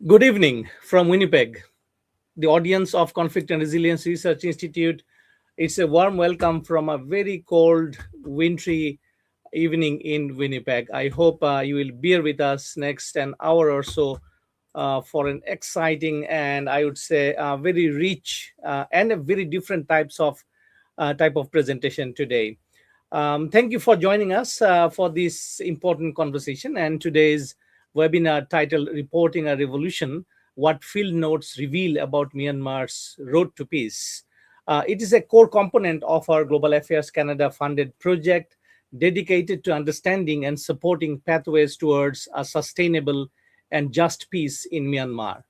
Good evening from Winnipeg, the audience of Conflict and Resilience Research Institute. It's a warm welcome from a very cold, wintry evening in Winnipeg. I hope you will bear with us next an hour or so for an exciting and I would say very rich and a very different type of presentation today. Thank you for joining us for this important conversation. And today's webinar titled Reporting a Revolution: What Field Notes Reveal About Myanmar's Road to Peace. It is a core component of our Global Affairs Canada funded project dedicated to understanding and supporting pathways towards a sustainable and just peace in Myanmar.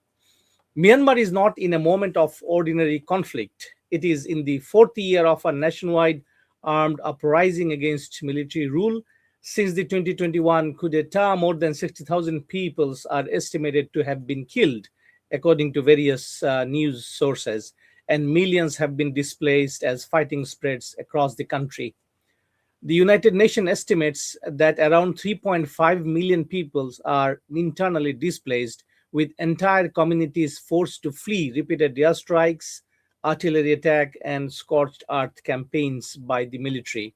Myanmar is not in a moment of ordinary conflict. It is in the fourth year of a nationwide armed uprising against military rule. Since the 2021 coup d'etat, more than 60,000 people are estimated to have been killed, according to various news sources, and millions have been displaced as fighting spreads across the country. The United Nations estimates that around 3.5 million people are internally displaced, with entire communities forced to flee repeated airstrikes, artillery attack, and scorched earth campaigns by the military.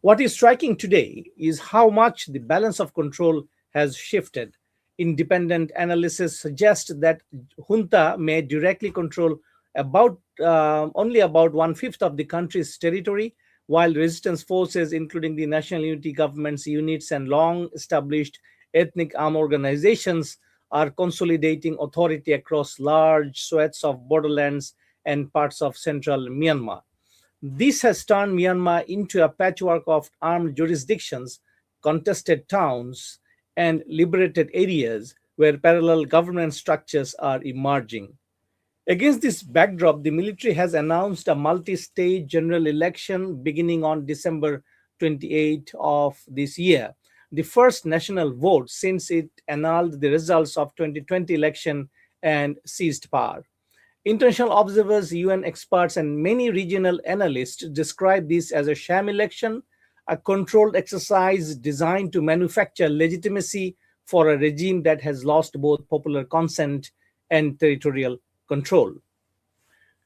What is striking today is how much the balance of control has shifted. Independent analysis suggests that junta may directly control about only about one fifth of the country's territory, while resistance forces, including the National Unity Government's units and long-established ethnic armed organizations, are consolidating authority across large swaths of borderlands and parts of central Myanmar. This has turned Myanmar into a patchwork of armed jurisdictions, contested towns, and liberated areas where parallel government structures are emerging. Against this backdrop, the military has announced a multi stage general election beginning on December 28th of this year, the first national vote since it annulled the results of 2020 election and seized power. International observers, UN experts, and many regional analysts describe this as a sham election, a controlled exercise designed to manufacture legitimacy for a regime that has lost both popular consent and territorial control.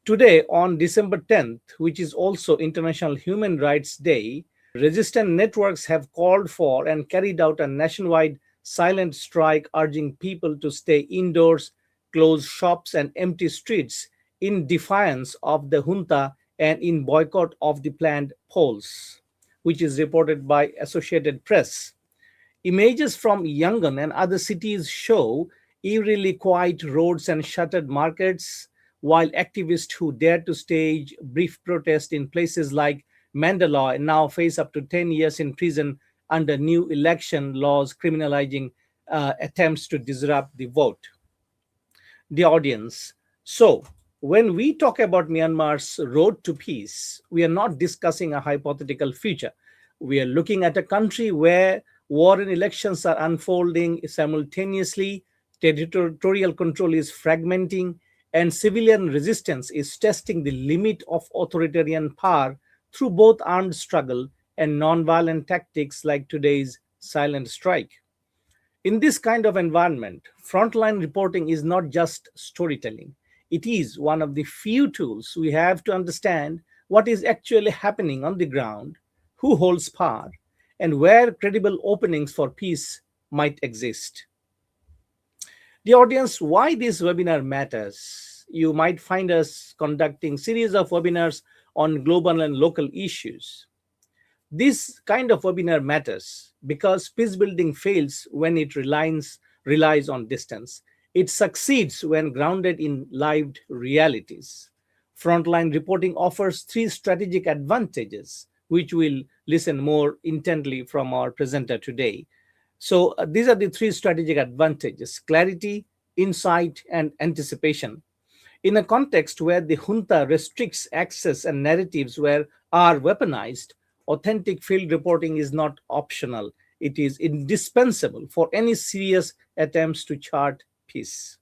Today, on December 10th, which is also International Human Rights Day, resistant networks have called for and carried out a nationwide silent strike urging people to stay indoors, close shops, and empty streets in defiance of the junta and in boycott of the planned polls, which is reported by Associated Press. Images from Yangon and other cities show eerily quiet roads and shuttered markets, while activists who dared to stage brief protest in places like Mandalay now face up to 10 years in prison under new election laws criminalizing attempts to disrupt the vote. The audience. So, when we talk about Myanmar's road to peace, we are not discussing a hypothetical future. We are looking at a country where war and elections are unfolding simultaneously, territorial control is fragmenting, and civilian resistance is testing the limit of authoritarian power through both armed struggle and nonviolent tactics like today's silent strike. In this kind of environment, frontline reporting is not just storytelling. It is one of the few tools we have to understand what is actually happening on the ground, who holds power, and where credible openings for peace might exist. The audience, why this webinar matters. You might find us conducting series of webinars on global and local issues. This kind of webinar matters because peace building fails when it relies on distance. It succeeds when grounded in lived realities. Frontline reporting offers three strategic advantages, which we'll listen more intently from our presenter today. So, these are the three strategic advantages: clarity, insight, and anticipation. In a context where the junta restricts access and narratives are weaponized, authentic field reporting is not optional. It is indispensable for any serious attempts to chart peace.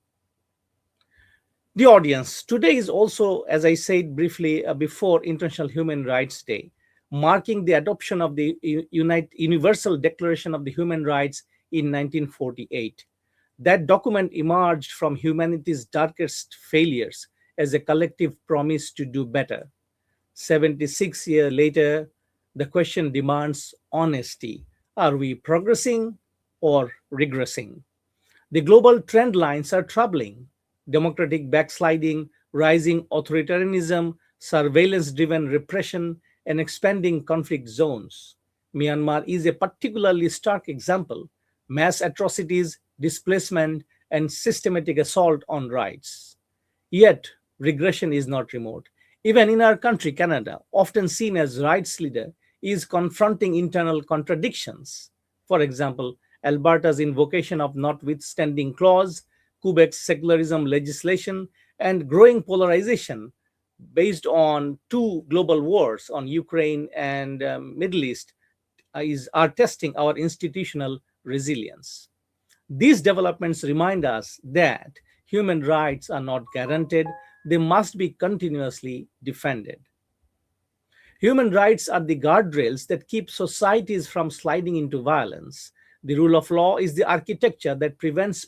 The audience. Today is also, as I said briefly before, International Human Rights Day, marking the adoption of the Universal Declaration of the Human Rights in 1948. That document emerged from humanity's darkest failures as a collective promise to do better. 76 years later, the question demands honesty. Are we progressing or regressing? The global trend lines are troubling: democratic backsliding, rising authoritarianism, surveillance driven repression, and expanding conflict zones. Myanmar is a particularly stark example: mass atrocities, displacement, and systematic assault on rights. Yet, regression is not remote. Even in our country, Canada, often seen as rights leader, is confronting internal contradictions. For example, Alberta's invocation of notwithstanding clause, Quebec's secularism legislation, and growing polarization based on two global wars on Ukraine and Middle East are testing our institutional resilience. These developments remind us that human rights are not guaranteed, they must be continuously defended. Human rights are the guardrails that keep societies from sliding into violence. The rule of law is the architecture that prevents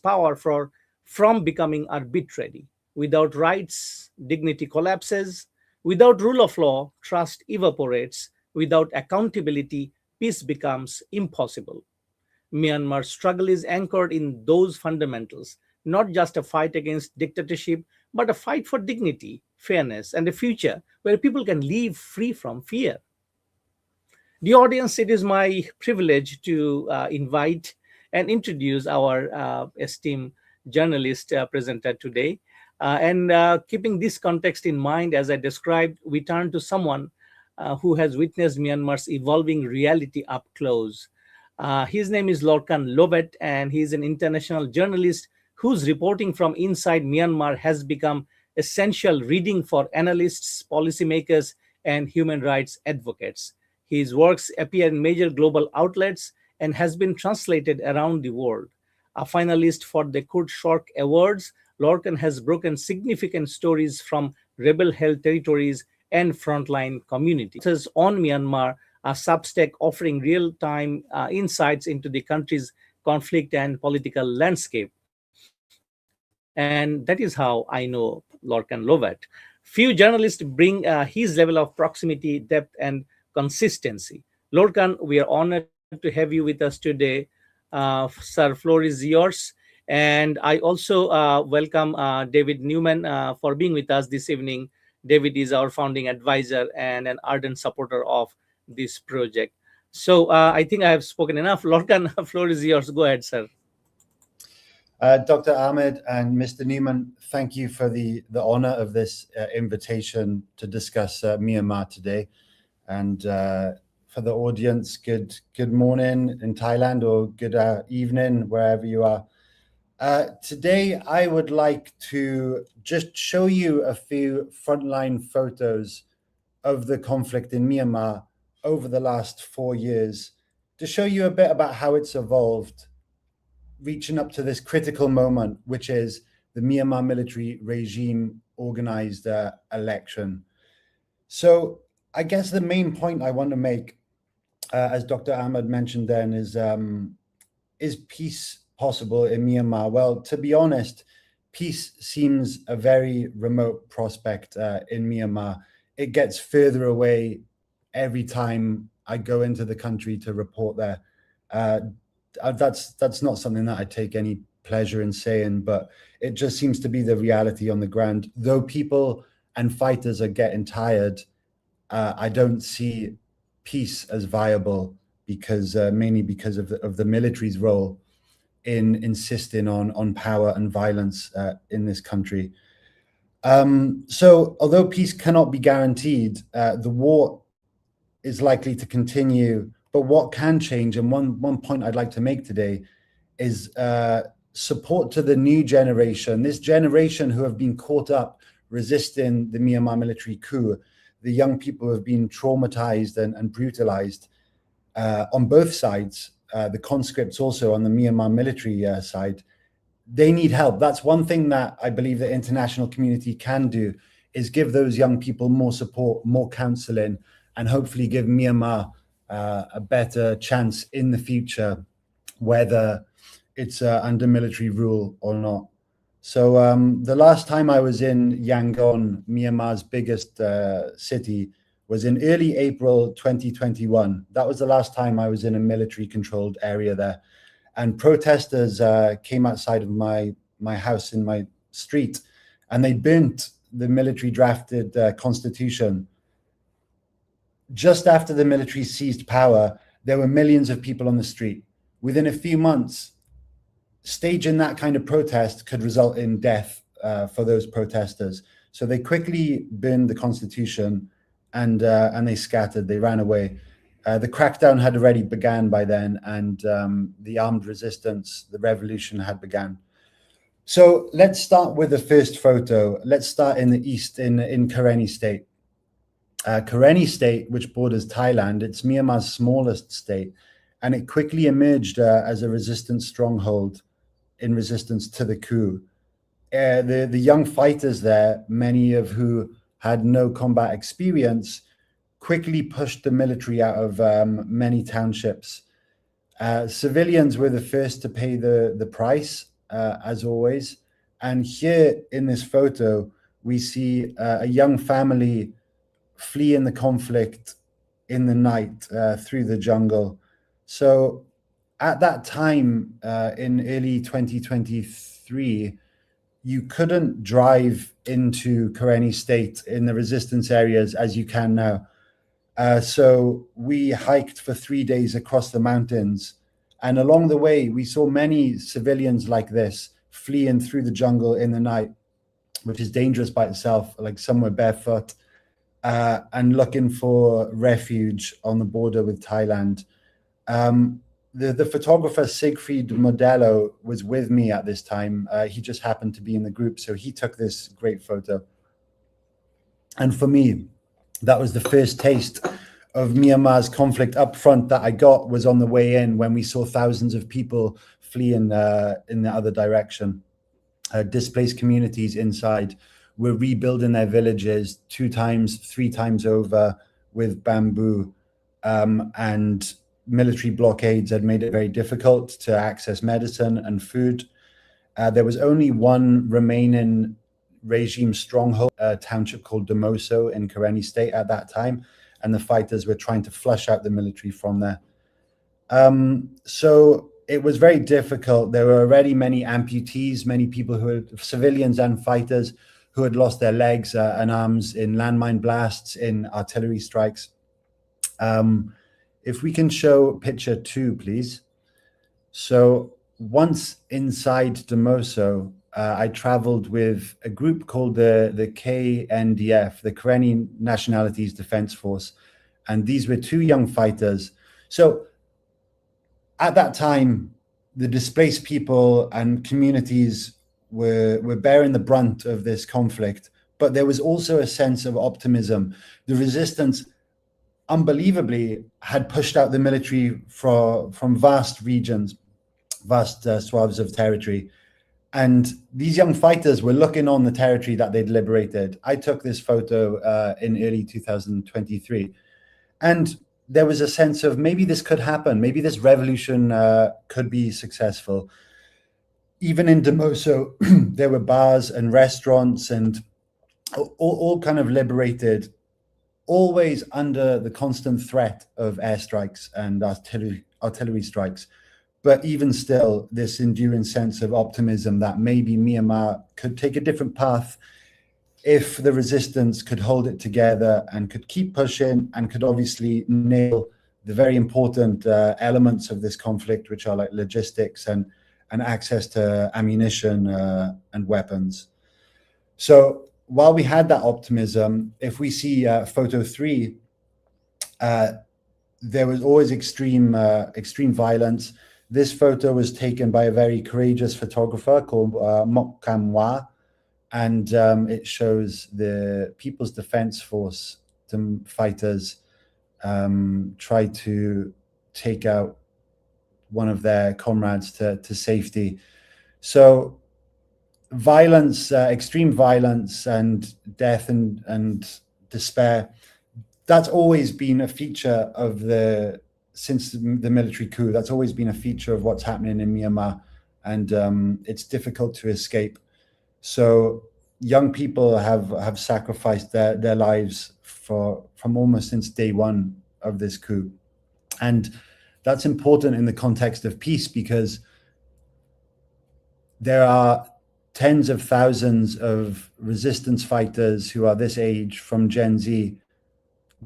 from becoming arbitrary. Without rights, dignity collapses. Without rule of law, trust evaporates. Without accountability, peace becomes impossible. Myanmar's struggle is anchored in those fundamentals, not just a fight against dictatorship, but a fight for dignity, fairness, and a future where people can live free from fear. The audience, it is my privilege to invite and introduce our esteemed journalist presenter today. And keeping this context in mind, as I described, we turn to someone who has witnessed Myanmar's evolving reality up close. His name is Lorcan Lovet, and he's an international journalist whose reporting from inside Myanmar has become essential reading for analysts, policymakers, and human rights advocates. His works appear in major global outlets and has been translated around the world. A finalist for the CRRIC Awards, Lorcan has broken significant stories from rebel-held territories and frontline communities. On Myanmar, a Substack offering real-time insights into the country's conflict and political landscape. And that is how I know Lorcan Lovet. Few journalists bring his level of proximity, depth, and consistency. Lorcan, we are honored to have you with us today. Sir, floor is yours. And I also welcome David Newman for being with us this evening. David is our founding advisor and an ardent supporter of this project. So I think I have spoken enough. Lorcan, floor is yours. Go ahead, sir. Dr. Ahmed and Mr. Newman, thank you for the honor of this invitation to discuss Myanmar today. And for the audience, good morning in Thailand or good evening, wherever you are. Today, I would like to just show you a few frontline photos of the conflict in Myanmar over the last 4 years, to show you a bit about how it's evolved, reaching up to this critical moment, which is the Myanmar military regime organized election. So I guess the main point I want to make, as Dr. Ahmed mentioned then, is peace possible in Myanmar? Well, to be honest, peace seems a very remote prospect in Myanmar. It gets further away every time I go into the country to report there. That's not something that I take any pleasure in saying, but it just seems to be the reality on the ground. Though people and fighters are getting tired, I don't see peace as viable because mainly because of the military's role in insisting on power and violence in this country. So although peace cannot be guaranteed, the war is likely to continue. But what can change, and one point I'd like to make today, is support to the new generation, this generation who have been caught up resisting the Myanmar military coup, the young people who have been traumatized and brutalized on both sides, the conscripts also on the Myanmar military side. They need help. That's one thing that I believe the international community can do, is give those young people more support, more counseling, and hopefully give Myanmar a better chance in the future, whether it's under military rule or not. So the last time I was in Yangon, Myanmar's biggest city, was in early April 2021. That was the last time I was in a military-controlled area there. And protesters came outside of my house in my street, and they burnt the military-drafted constitution. Just after the military seized power, there were millions of people on the street. Within a few months, staging that kind of protest could result in death for those protesters. So they quickly burned the constitution, and they scattered. They ran away. The crackdown had already begun by then, and the armed resistance, the revolution had begun. So let's start with the first photo. Let's start in the east, in CRRIC state. CRRIC state, which borders Thailand, it's Myanmar's smallest state, and it quickly emerged as a resistance stronghold in resistance to the coup. The young fighters there, many of who had no combat experience, quickly pushed the military out of many townships. Civilians were the first to pay the price, as always. And here in this photo, we see a young family fleeing the conflict in the night through the jungle. So at that time, in early 2023, you couldn't drive into CRRIC state in the resistance areas as you can now. So we hiked for 3 days across the mountains. And along the way, we saw many civilians like this fleeing through the jungle in the night, which is dangerous by itself, like some were barefoot, and looking for refuge on the border with Thailand. The photographer Siegfried Modello was with me at this time. He just happened to be in the group, so he took this great photo. And for me, that was the first taste of Myanmar's conflict up front that I got, was on the way in, when we saw thousands of people fleeing in the other direction. Displaced communities inside were rebuilding their villages 2 times, 3 times over with bamboo, and military blockades had made it very difficult to access medicine and food. There was only one remaining regime stronghold, a township called Damoso in CRRIC state at that time, and the fighters were trying to flush out the military from there. So it was very difficult. There were already many amputees, many people who were civilians and fighters who had lost their legs and arms in landmine blasts, in artillery strikes. If we can show picture 2, please. So once inside Damoso, I traveled with a group called the KNDF, the CRRIC Nationalities Defense Force. And these were 2 young fighters. So at that time, the displaced people and communities were bearing the brunt of this conflict, but there was also a sense of optimism. The resistance, unbelievably, had pushed out the military from vast regions, vast swaths of territory. And these young fighters were looking on the territory that they'd liberated. I took this photo in early 2023. And there was a sense of maybe this could happen. Maybe this revolution could be successful. Even in Damoso, there were bars and restaurants and all kind of liberated, always under the constant threat of airstrikes and artillery strikes. But even still, this enduring sense of optimism that maybe Myanmar could take a different path if the resistance could hold it together and could keep pushing and could obviously nail the very important elements of this conflict, which are like logistics and access to ammunition and weapons. So while we had that optimism, if we see photo 3, there was always extreme violence. This photo was taken by a very courageous photographer called Mok Kam Wa, and it shows the People's Defense Force, the fighters, try to take out one of their comrades to safety. So violence, extreme violence and death and despair, that's always been a feature of since the military coup. That's always been a feature of what's happening in Myanmar. and it's difficult to escape. So young people have sacrificed their lives from almost since day one of this coup. And that's important in the context of peace, because there are tens of thousands of resistance fighters who are this age from Gen Z.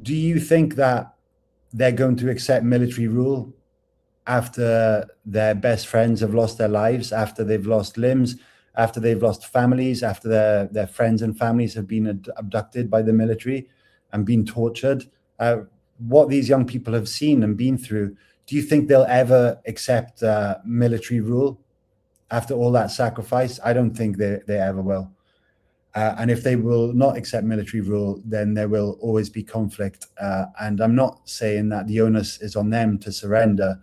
Do you think that they're going to accept military rule after their best friends have lost their lives, after they've lost limbs, after they've lost families, after their friends and families have been abducted by the military and been tortured? What these young people have seen and been through, do you think they'll ever accept military rule after all that sacrifice? I don't think they ever will. And if they will not accept military rule, then there will always be conflict. And I'm not saying that the onus is on them to surrender.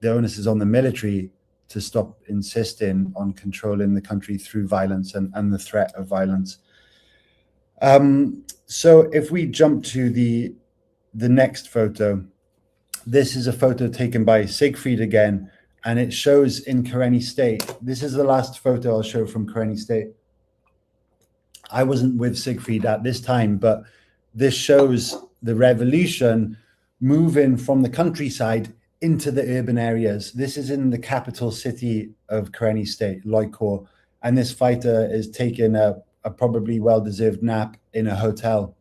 The onus is on the military to stop insisting on controlling the country through violence and the threat of violence. So if we jump to the next photo, this is a photo taken by Siegfried again, and it shows in CRRIC State. This is the last photo I'll show from CRRIC State. I wasn't with Siegfried at this time, but this shows the revolution moving from the countryside into the urban areas. This is in the capital city of CRRIC State, Loikor, and this fighter is taking a probably well-deserved nap in a hotel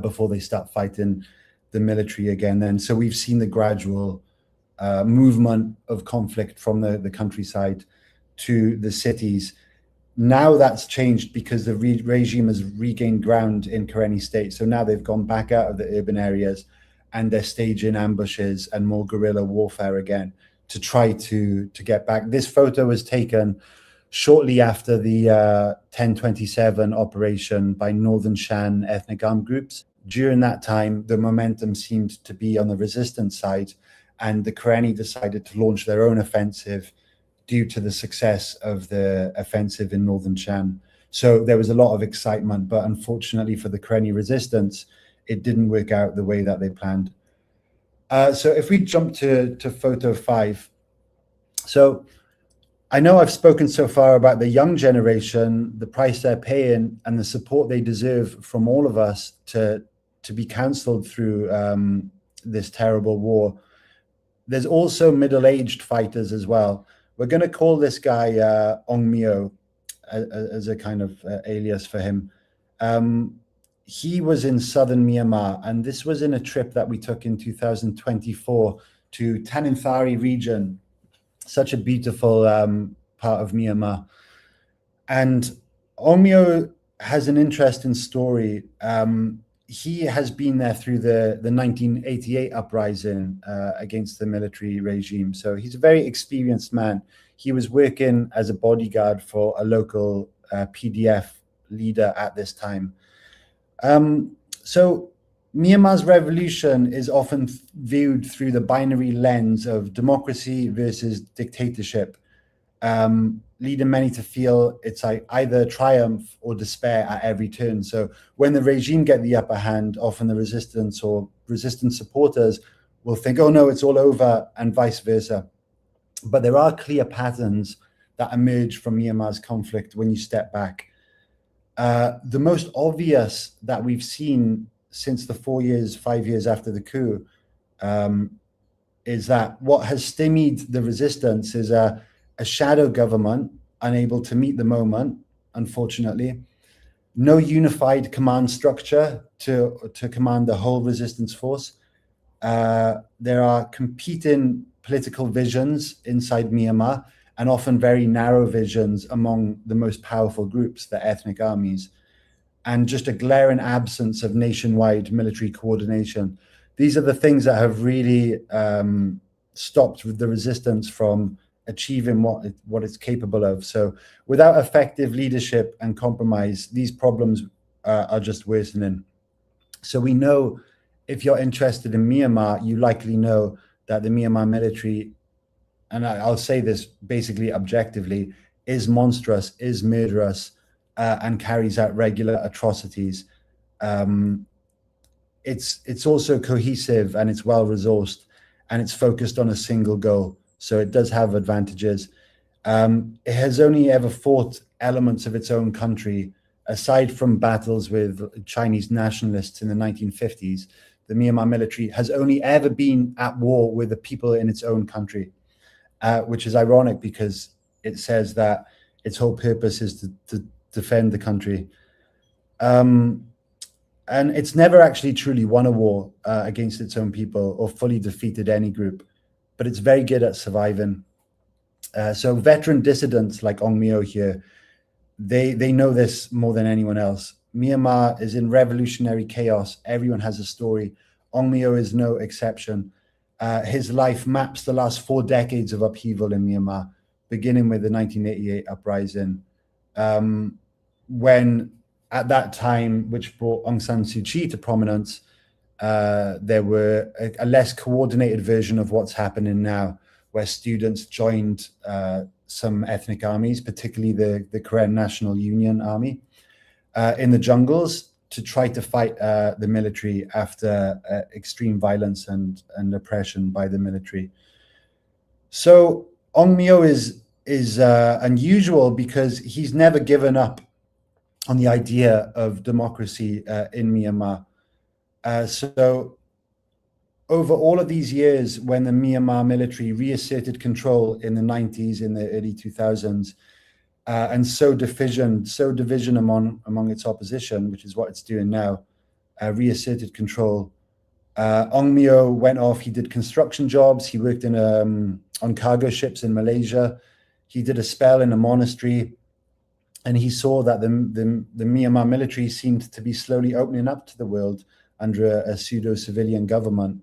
before they start fighting the military again. Then, so we've seen the gradual movement of conflict from the countryside to the cities. Now that's changed because the regime has regained ground in CRRIC State. So now they've gone back out of the urban areas and they're staging ambushes and more guerrilla warfare again to try to get back. This photo was taken shortly after the 1027 operation by Northern Shan ethnic armed groups. During that time, the momentum seemed to be on the resistance side, and the CRRIC decided to launch their own offensive due to the success of the offensive in Northern Shan. So there was a lot of excitement, but unfortunately for the CRRIC resistance, it didn't work out the way that they planned. So if we jump to photo 5. So I know I've spoken so far about the young generation, the price they're paying, and the support they deserve from all of us to be counseled through this terrible war. There's also middle-aged fighters as well. We're going to call this guy Ong Mio as a kind of alias for him. He was in southern Myanmar, and this was in a trip that we took in 2024 to Tanintharyi region, such a beautiful part of Myanmar. And Ong Mio has an interesting story. He has been there through the 1988 uprising against the military regime. So he's a very experienced man. He was working as a bodyguard for a local PDF leader at this time. So Myanmar's revolution is often viewed through the binary lens of democracy versus dictatorship, leading many to feel it's like either triumph or despair at every turn. So when the regime get the upper hand, often the resistance or resistance supporters will think, oh no, it's all over, and vice versa. But there are clear patterns that emerge from Myanmar's conflict when you step back. The most obvious that we've seen since the 5 years after the coup, is that what has stymied the resistance is a shadow government unable to meet the moment, unfortunately. No unified command structure to command the whole resistance force. There are competing political visions inside Myanmar, and often very narrow visions among the most powerful groups, the ethnic armies, and just a glaring absence of nationwide military coordination. These are the things that have really stopped the resistance from achieving what it's capable of. So without effective leadership and compromise, these problems are just worsening. So we know, if you're interested in Myanmar, you likely know that the Myanmar military, and I'll say this basically objectively, is monstrous, is murderous, and carries out regular atrocities. It's also cohesive, and it's well resourced, and it's focused on a single goal. So it does have advantages. It has only ever fought elements of its own country, aside from battles with Chinese nationalists in the 1950s. The Myanmar military has only ever been at war with the people in its own country, which is ironic because it says that its whole purpose is to defend the country. And it's never actually truly won a war against its own people or fully defeated any group, but it's very good at surviving. So veteran dissidents like Ong Myo here, they know this more than anyone else. Myanmar is in revolutionary chaos. Everyone has a story. Ong Myo is no exception. His life maps the last 4 decades of upheaval in Myanmar, beginning with the 1988 uprising, when at that time, which brought Aung San Suu Kyi to prominence, there were a less coordinated version of what's happening now, where students joined some ethnic armies, particularly the Karen National Union Army, in the jungles to try to fight the military after extreme violence and oppression by the military. So Ong Myo is unusual because he's never given up on the idea of democracy in Myanmar. So over all of these years, when the Myanmar military reasserted control in the 90s, in the early 2000s, and so division among its opposition, which is what it's doing now, reasserted control. Ong Myo went off. He did construction jobs. He worked in on cargo ships in Malaysia. He did a spell in a monastery, and he saw that the Myanmar military seemed to be slowly opening up to the world under a pseudo-civilian government.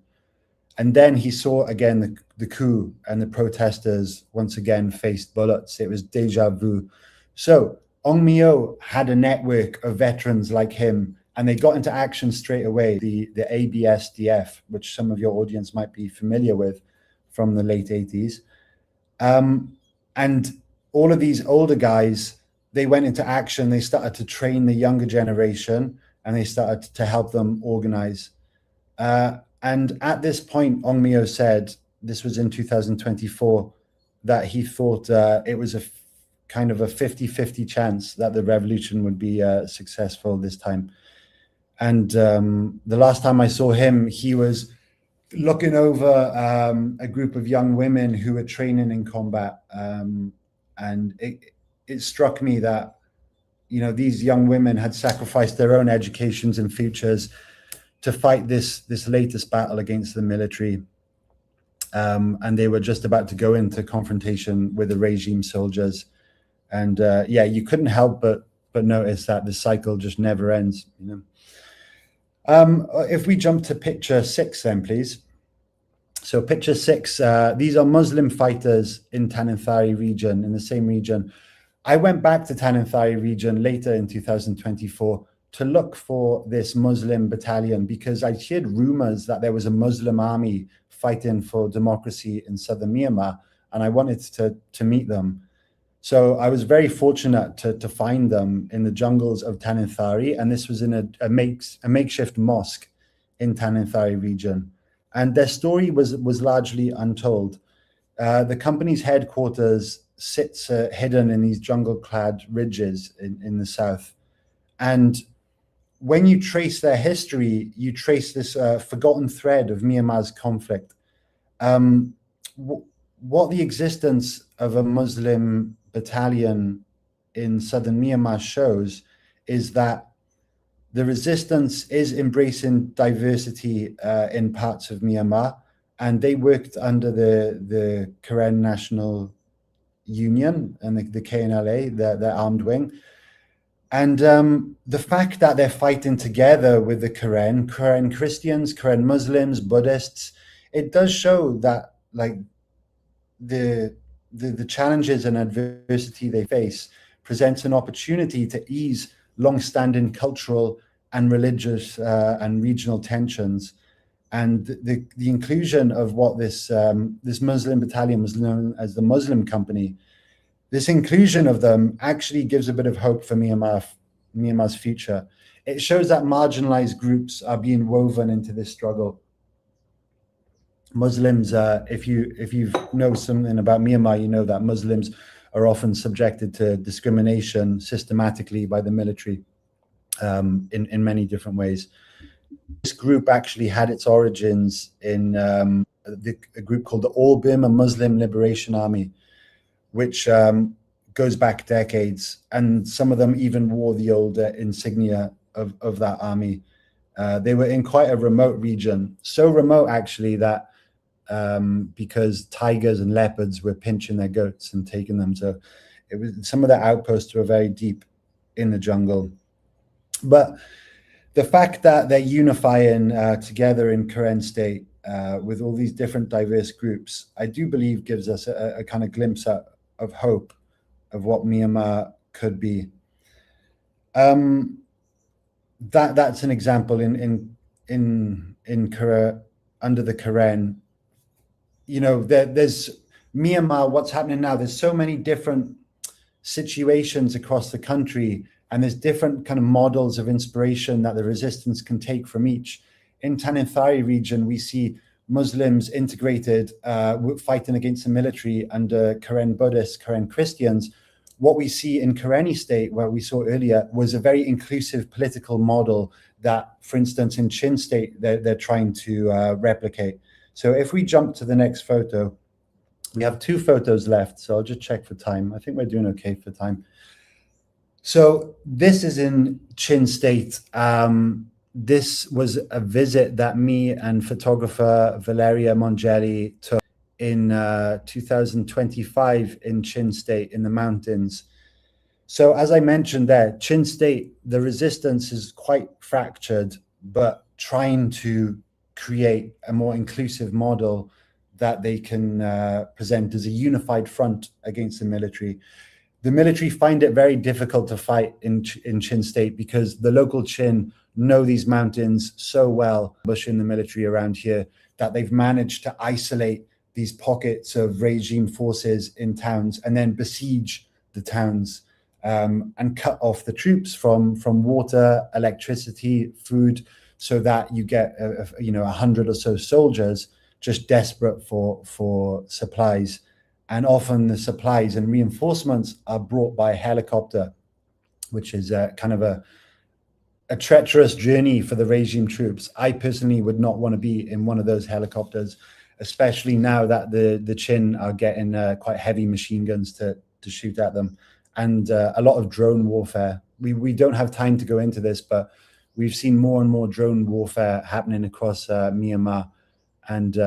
And then he saw again the coup, and the protesters once again faced bullets. It was deja vu. So Ong Myo had a network of veterans like him, and they got into action straight away. The ABSDF, which some of your audience might be familiar with from the late 80s. And all of these older guys, they went into action. They started to train the younger generation, and they started to help them organize. And at this point, Ong Myo said, this was in 2024, that he thought it was a kind of a 50-50 chance that the revolution would be successful this time. And the last time I saw him, he was looking over a group of young women who were training in combat. And it struck me that, you know, these young women had sacrificed their own educations and futures to fight this latest battle against the military. And they were just about to go into confrontation with the regime soldiers. And yeah, you couldn't help but notice that the cycle just never ends, you know. If we jump to picture 6 then, please. So picture 6, these are Muslim fighters in Tanintharyi region, in the same region. I went back to Tanintharyi region later in 2024 to look for this Muslim battalion because I heard rumors that there was a Muslim army fighting for democracy in southern Myanmar, and I wanted to meet them. So I was very fortunate to find them in the jungles of Tanintharyi, and this was in a makeshift mosque in Tanintharyi region. And their story was largely untold. The company's headquarters sits hidden in these jungle-clad ridges in the south. And when you trace their history, you trace this forgotten thread of Myanmar's conflict. What the existence of a Muslim battalion in southern Myanmar shows is that the resistance is embracing diversity in parts of Myanmar, and they worked under the Karen National Union and the KNLA, their armed wing. And the fact that they're fighting together with the Karen Christians, Karen Muslims, Buddhists, it does show that like the challenges and adversity they face presents an opportunity to ease long-standing cultural and religious and regional tensions. And the inclusion of what this Muslim battalion was known as the Muslim Company, this inclusion of them actually gives a bit of hope for Myanmar's future. It shows that marginalized groups are being woven into this struggle. Muslims, if you know something about Myanmar, you know that Muslims are often subjected to discrimination systematically by the military in many different ways. This group actually had its origins in a group called the All Burma Muslim Liberation Army, which goes back decades, and some of them even wore the old insignia of that army. They were in quite a remote region, so remote actually that because tigers and leopards were pinching their goats and taking them, so it was, some of the outposts were very deep in the jungle. But the fact that they're unifying together in Karen State with all these different diverse groups, I do believe gives us a kind of glimpse of hope of what Myanmar could be. That's an example in under the Karen. You know, there's Myanmar. What's happening now? There's so many different situations across the country, and there's different kind of models of inspiration that the resistance can take from each. In Tanintharyi region, we see Muslims integrated, fighting against the military under Karen Buddhists, Karen Christians. What we see in Karenni State, where we saw earlier, was a very inclusive political model that, for instance, in Chin State, they're trying to replicate. So if we jump to the next photo, we have 2 photos left. So I'll just check for time. I think we're doing okay for time. So this is in Chin State. This was a visit that me and photographer Valeria Mongeli took in 2025 in Chin State in the mountains. So as I mentioned there, Chin State, the resistance is quite fractured, but trying to create a more inclusive model that they can present as a unified front against the military. The military find it very difficult to fight in Chin State because the local Chin know these mountains so well, pushing the military around here, that they've managed to isolate these pockets of regime forces in towns and then besiege the towns and cut off the troops from water, electricity, food, so that you get 100 or so soldiers just desperate for supplies. And often the supplies and reinforcements are brought by helicopter, which is kind of a treacherous journey for the regime troops. I personally would not want to be in one of those helicopters, especially now that the Chin are getting quite heavy machine guns to shoot at them, and a lot of drone warfare. We don't have time to go into this, but we've seen more and more drone warfare happening across Myanmar, and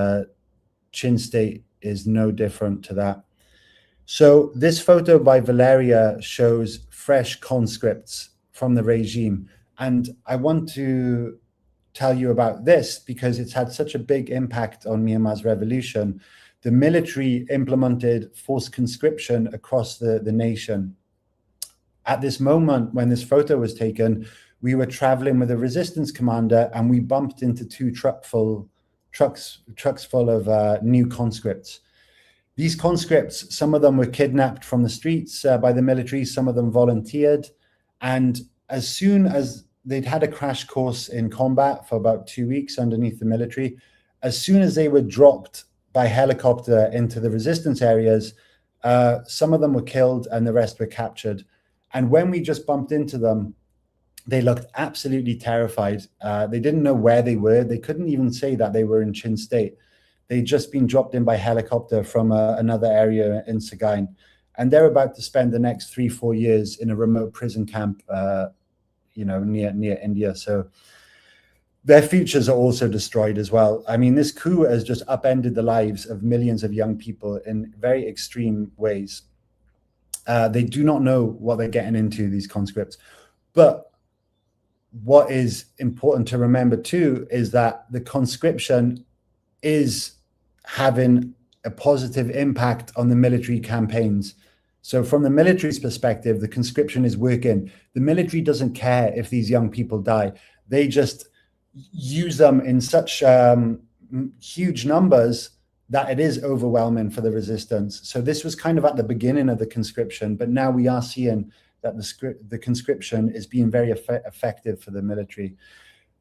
Chin State is no different to that. So this photo by Valeria shows fresh conscripts from the regime. And I want to tell you about this because it's had such a big impact on Myanmar's revolution. The military implemented forced conscription across the nation. At this moment, when this photo was taken, we were traveling with a resistance commander and we bumped into 2 trucks full of new conscripts. These conscripts, some of them were kidnapped from the streets by the military, some of them volunteered. And as soon as they'd had a crash course in combat for about 2 weeks underneath the military, as soon as they were dropped by helicopter into the resistance areas, some of them were killed and the rest were captured. And when we just bumped into them, they looked absolutely terrified. They didn't know where they were. They couldn't even say that they were in Chin State. They'd just been dropped in by helicopter from another area in Sagaing. And they're about to spend the next 3-4 years in a remote prison camp, near India. So their futures are also destroyed as well. I mean, this coup has just upended the lives of millions of young people in very extreme ways. They do not know what they're getting into, these conscripts. But what is important to remember too is that the conscription is having a positive impact on the military campaigns. So from the military's perspective, the conscription is working. The military doesn't care if these young people die. They just use them in such huge numbers that it is overwhelming for the resistance. So this was kind of at the beginning of the conscription, but now we are seeing that the conscription is being very effective for the military.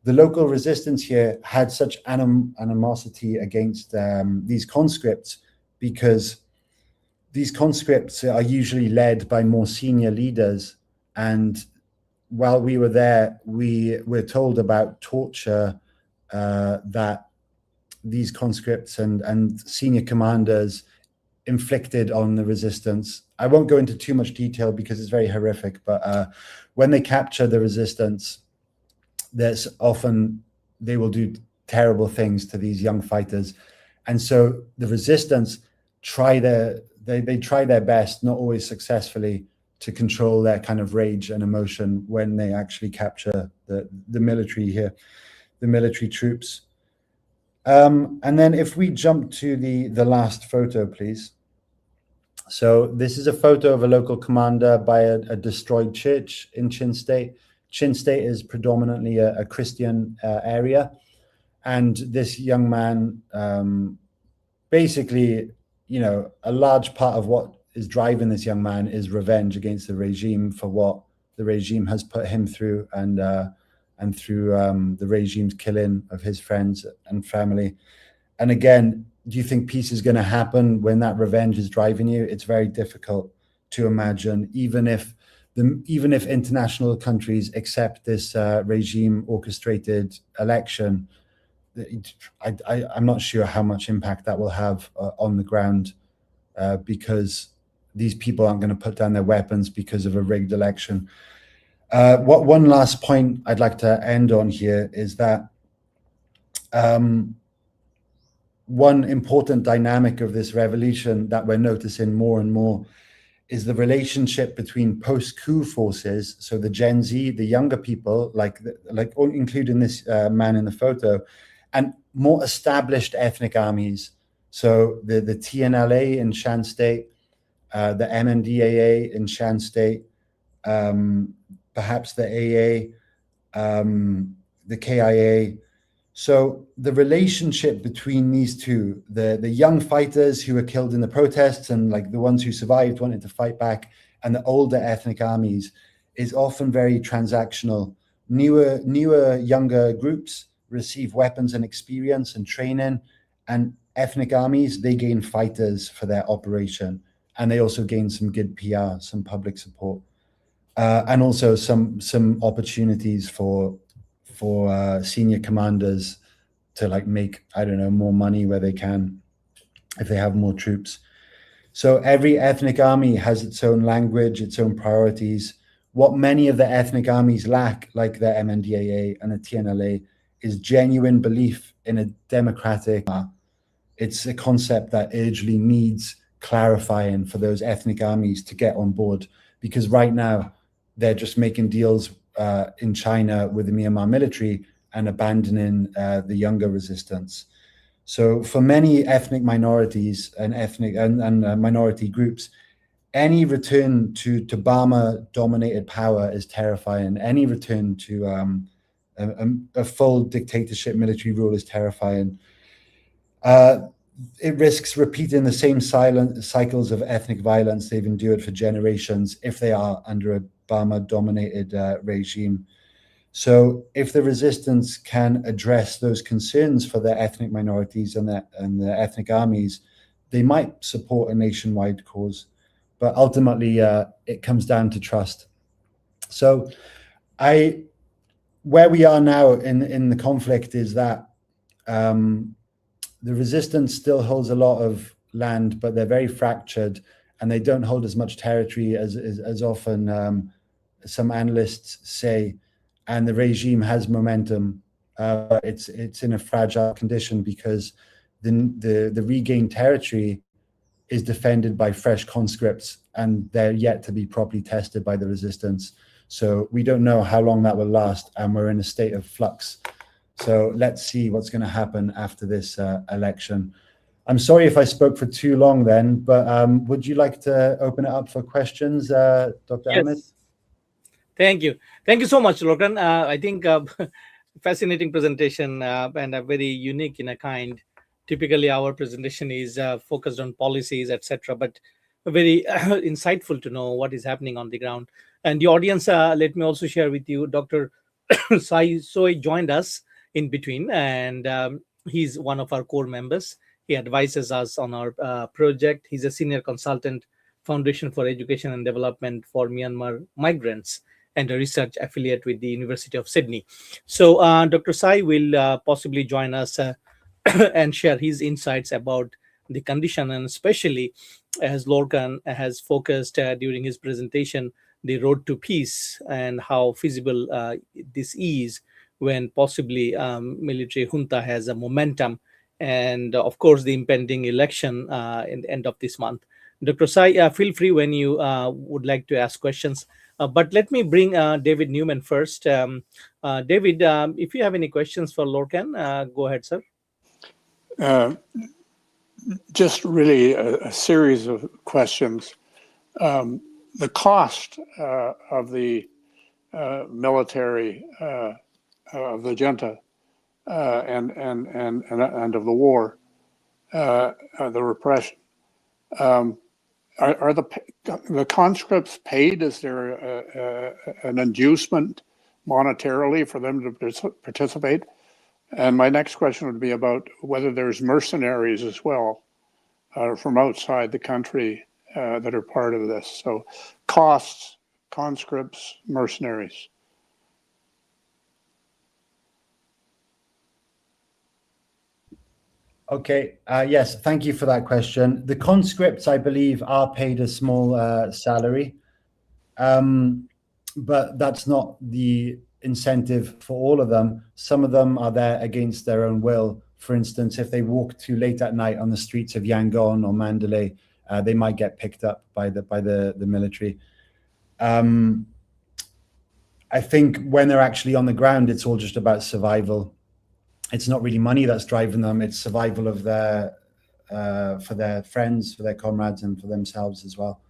The local resistance here had such animosity against these conscripts because these conscripts are usually led by more senior leaders. And while we were there, we were told about torture that these conscripts and senior commanders inflicted on the resistance. I won't go into too much detail because it's very horrific, but when they capture the resistance, there's often, they will do terrible things to these young fighters. And so the resistance they try their best, not always successfully, to control their kind of rage and emotion when they actually capture the military here, the military troops. And then if we jump to the last photo, please. So this is a photo of a local commander by a destroyed church in Chin State. Chin State is predominantly a Christian area. And this young man, basically, a large part of what is driving this young man is revenge against the regime for what the regime has put him through, and through the regime's killing of his friends and family. And again, do you think peace is going to happen when that revenge is driving you? It's very difficult to imagine, even if international countries accept this regime orchestrated election. I'm not sure how much impact that will have on the ground, because these people aren't going to put down their weapons because of a rigged election. One last point I'd like to end on here is that one important dynamic of this revolution that we're noticing more and more is the relationship between post-coup forces, so the Gen Z, the younger people, like including this man in the photo, and more established ethnic armies. So the TNLA in Shan State, the MNDAA in Shan State, perhaps the AA, the KIA. So the relationship between these two, the young fighters who were killed in the protests and like the ones who survived wanted to fight back, and the older ethnic armies, is often very transactional. Newer, younger groups receive weapons and experience and training, and ethnic armies, they gain fighters for their operation, and they also gain some good PR, some public support, and also some opportunities for senior commanders to like make, I don't know, more money where they can if they have more troops. So every ethnic army has its own language, its own priorities. What many of the ethnic armies lack, like the MNDAA and the TNLA, is genuine belief in a democratic. It's a concept that urgently needs clarifying for those ethnic armies to get on board, because right now they're just making deals in China with the Myanmar military and abandoning the younger resistance. So for many ethnic minorities and minority groups, any return to Burma-dominated power is terrifying. Any return to a full dictatorship military rule is terrifying. It risks repeating the same silent cycles of ethnic violence they've endured for generations if they are under a Burma-dominated regime. So if the resistance can address those concerns for their ethnic minorities and the ethnic armies, they might support a nationwide cause. But ultimately, it comes down to trust. So where we are now in the conflict is that the resistance still holds a lot of land, but they're very fractured, and they don't hold as much territory as often some analysts say. And the regime has momentum. It's in a fragile condition because the regained territory is defended by fresh conscripts, and they're yet to be properly tested by the resistance. So we don't know how long that will last, and we're in a state of flux. So let's see what's going to happen after this election. I'm sorry if I spoke for too long then, but would you like to open it up for questions, Dr. Ahmed? Yes. Thank you. Thank you so much, Logan. I think fascinating presentation and a very unique in a kind. Typically, our presentation is focused on policies, etc., but very insightful to know what is happening on the ground. And the audience, let me also share with you, Dr. Sai Soy joined us in between, and he's one of our core members. He advises us on our project. He's a senior consultant, Foundation for Education and Development for Myanmar Migrants, and a research affiliate with the University of Sydney. So, Dr. Sai will possibly join us and share his insights about the condition, and especially as Lorcan has focused during his presentation, the road to peace and how feasible this is when possibly military junta has a momentum, and of course the impending election in the end of this month. Dr. Sai, feel free when you would like to ask questions. But let me bring David Newman first. David, if you have any questions for Lorcan, go ahead, sir. Just really a series of questions. The cost of the military of the junta and of the war, the repression. Are the conscripts paid? Is there an inducement monetarily for them to participate? And my next question would be about whether there's mercenaries as well from outside the country that are part of this. So costs, conscripts, mercenaries. Okay, yes, thank you for that question. The conscripts, I believe, are paid a small salary, but that's not the incentive for all of them. Some of them are there against their own will. For instance, if they walk too late at night on the streets of Yangon or Mandalay, they might get picked up by the military. I think when they're actually on the ground, it's all just about survival. It's not really money that's driving them. It's survival of for their friends, for their comrades, and for themselves as well.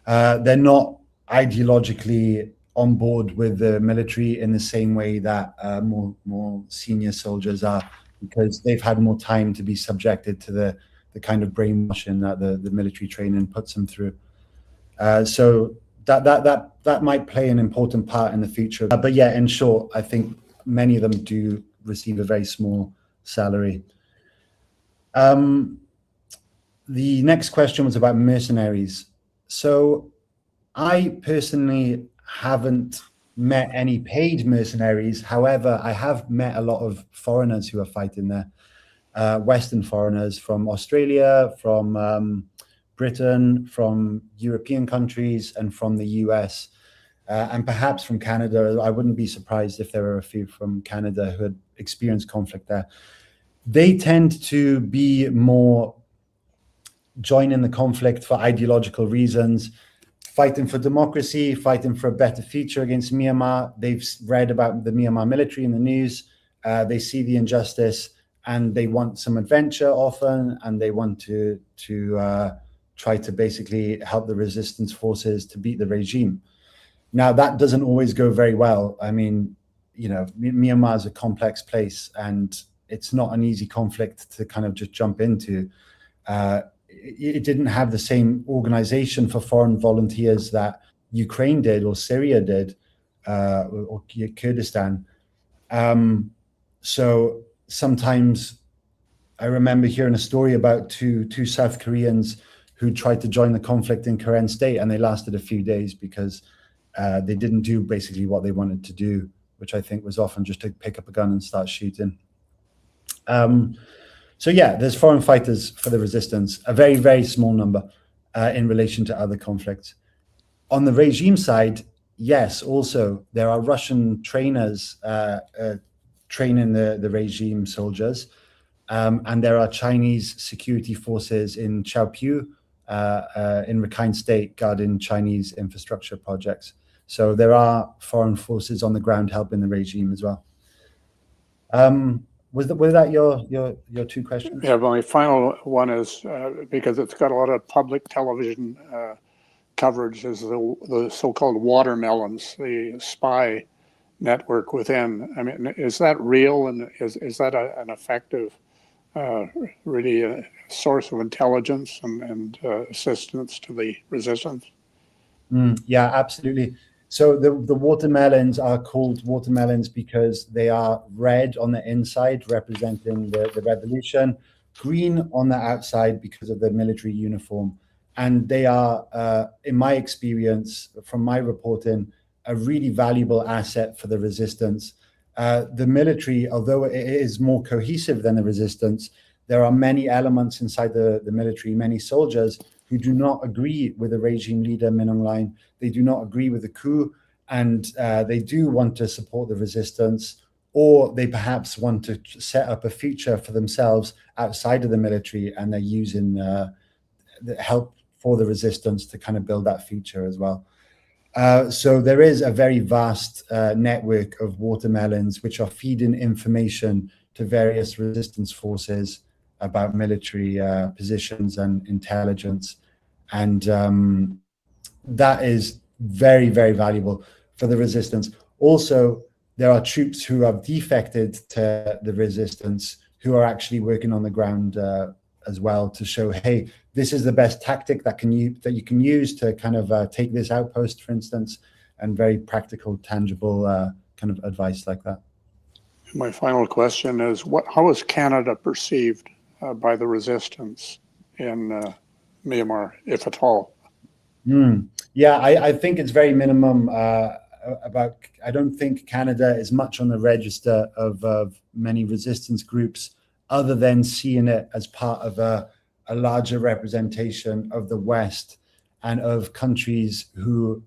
They're not ideologically on board with the military in the same way that more senior soldiers are, because they've had more time to be subjected to the kind of brainwashing that the military training puts them through. So that might play an important part in the future. But yeah, in short, I think many of them do receive a very small salary. The next question was about mercenaries. So I personally haven't met any paid mercenaries. However, I have met a lot of foreigners who are fighting there, Western foreigners from Australia, from Britain, from European countries, and from the US, and perhaps from Canada. I wouldn't be surprised if there were a few from Canada who had experienced conflict there. They tend to be more joining the conflict for ideological reasons, fighting for democracy, fighting for a better future against Myanmar. They've read about the Myanmar military in the news. They see the injustice, and they want some adventure often, and they want to try to basically help the resistance forces to beat the regime. Now, that doesn't always go very well. I mean, you know, Myanmar is a complex place, and it's not an easy conflict to kind of just jump into. It didn't have the same organization for foreign volunteers that Ukraine did or Syria did, or Kurdistan. So sometimes I remember hearing a story about two South Koreans who tried to join the conflict in Karen State, and they lasted a few days because they didn't do basically what they wanted to do, which I think was often just to pick up a gun and start shooting. So yeah, there's foreign fighters for the resistance, a very, very small number in relation to other conflicts. On the regime side, yes, also there are Russian trainers training the regime soldiers, and there are Chinese security forces in Chaopiu in Rakhine State guarding Chinese infrastructure projects. So there are foreign forces on the ground helping the regime as well. Was that your two questions? Yeah, well, my final one is, because it's got a lot of public television coverage, is the so-called watermelons, the spy network within. I mean, is that real, and is that an effective, really a source of intelligence and assistance to the resistance? Yeah, absolutely. So the watermelons are called watermelons because they are red on the inside, representing the revolution. green on the outside because of their military uniform. And they are, in my experience, from my reporting, a really valuable asset for the resistance. The military, although it is more cohesive than the resistance, there are many elements inside the military, many soldiers who do not agree with the regime leader, Min Aung Hlaing. They do not agree with the coup, and they do want to support the resistance, or they perhaps want to set up a future for themselves outside of the military, and they're using the help for the resistance to kind of build that future as well. So there is a very vast network of watermelons which are feeding information to various resistance forces about military positions and intelligence. And that is very, very valuable for the resistance. Also, there are troops who have defected to the resistance who are actually working on the ground as well to show, hey, this is the best tactic that you can use to kind of take this outpost, for instance, and very practical, tangible kind of advice like that. My final question is, how is Canada perceived by the resistance in Myanmar, if at all? Yeah, I think it's very minimum. I don't think Canada is much on the register of many resistance groups, other than seeing it as part of a larger representation of the West and of countries who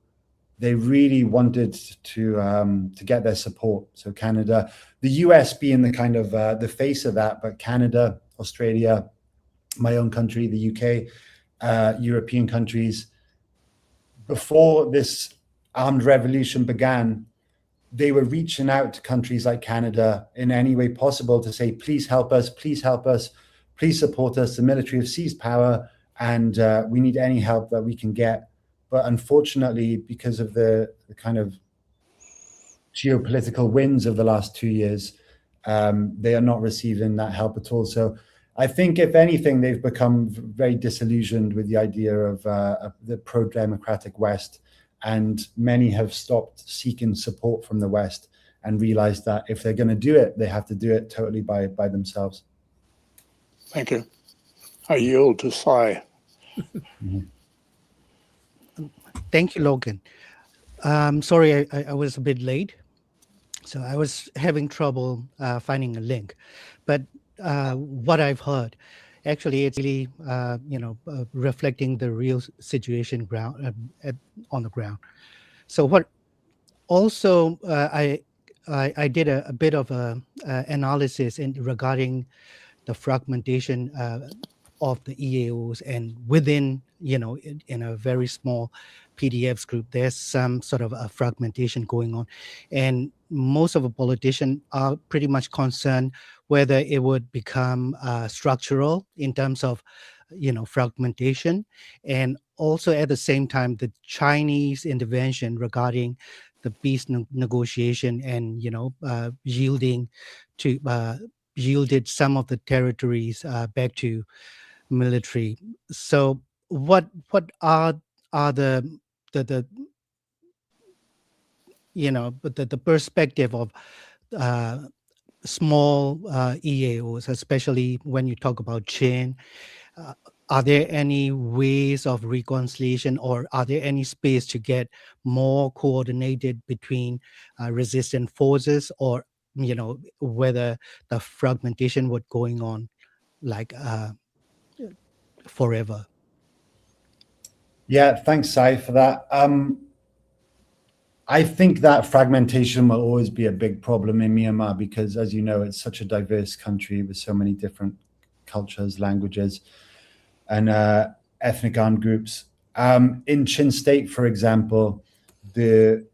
they really wanted to get their support. So Canada, the US being the kind of the face of that, but Canada, Australia, my own country, the UK, European countries, before this armed revolution began, they were reaching out to countries like Canada in any way possible to say, please help us, please help us, please support us. The military have seized power, and we need any help that we can get. But unfortunately, because of the kind of geopolitical winds of the last 2 years, they are not receiving that help at all. So I think, if anything, they've become very disillusioned with the idea of the pro-democratic West. And many have stopped seeking support from the West and realized that if they're going to do it, they have to do it totally by themselves. Thank you. I yield to Sai. Thank you, Logan. Sorry, I was a bit late. So I was having trouble finding a link. But what I've heard, actually, it's really, reflecting the real situation on the ground. So what also I did a bit of analysis regarding the fragmentation of the EAOs, and within, in a very small PDFs group, there's some sort of a fragmentation going on. And most of the politicians are pretty much concerned whether it would become structural in terms of, fragmentation. And also at the same time, the Chinese intervention regarding the peace negotiation and, yielded some of the territories back to military. So what are the perspective of small EAOs, especially when you talk about Chin? Are there any ways of reconciliation, or are there any space to get more coordinated between resistant forces, or whether the fragmentation would going on like forever? Yeah, thanks, Sai, for that. I think that fragmentation will always be a big problem in Myanmar because, as you know, it's such a diverse country with so many different cultures, languages, and ethnic armed groups. In Chin State, for example, the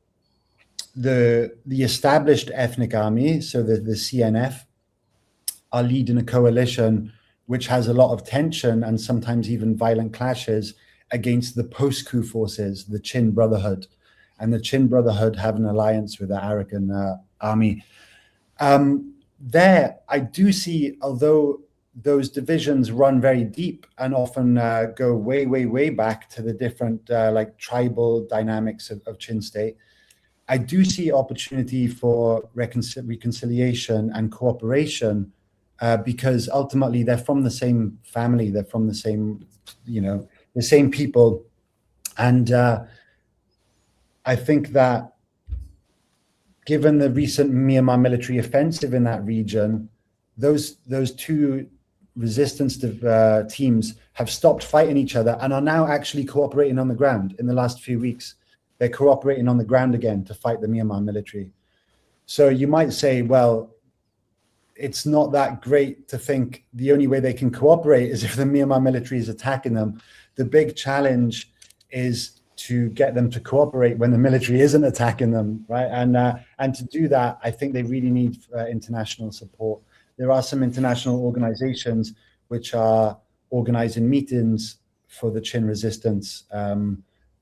established ethnic army, so the CNF, are leading a coalition which has a lot of tension and sometimes even violent clashes against the post-coup forces, the Chin Brotherhood. And the Chin Brotherhood have an alliance with the Arakan army. There, I do see, although those divisions run very deep and often go way, way, way back to the different like tribal dynamics of Chin State, I do see opportunity for reconciliation and cooperation because ultimately they're from the same family, they're from the same, the same people. And I think that given the recent Myanmar military offensive in that region, those two resistance teams have stopped fighting each other and are now actually cooperating on the ground. In the last few weeks, they're cooperating on the ground again to fight the Myanmar military. So you might say, well, it's not that great to think the only way they can cooperate is if the Myanmar military is attacking them. The big challenge is to get them to cooperate when the military isn't attacking them, right? And to do that, I think they really need international support. There are some international organizations which are organizing meetings for the Chin resistance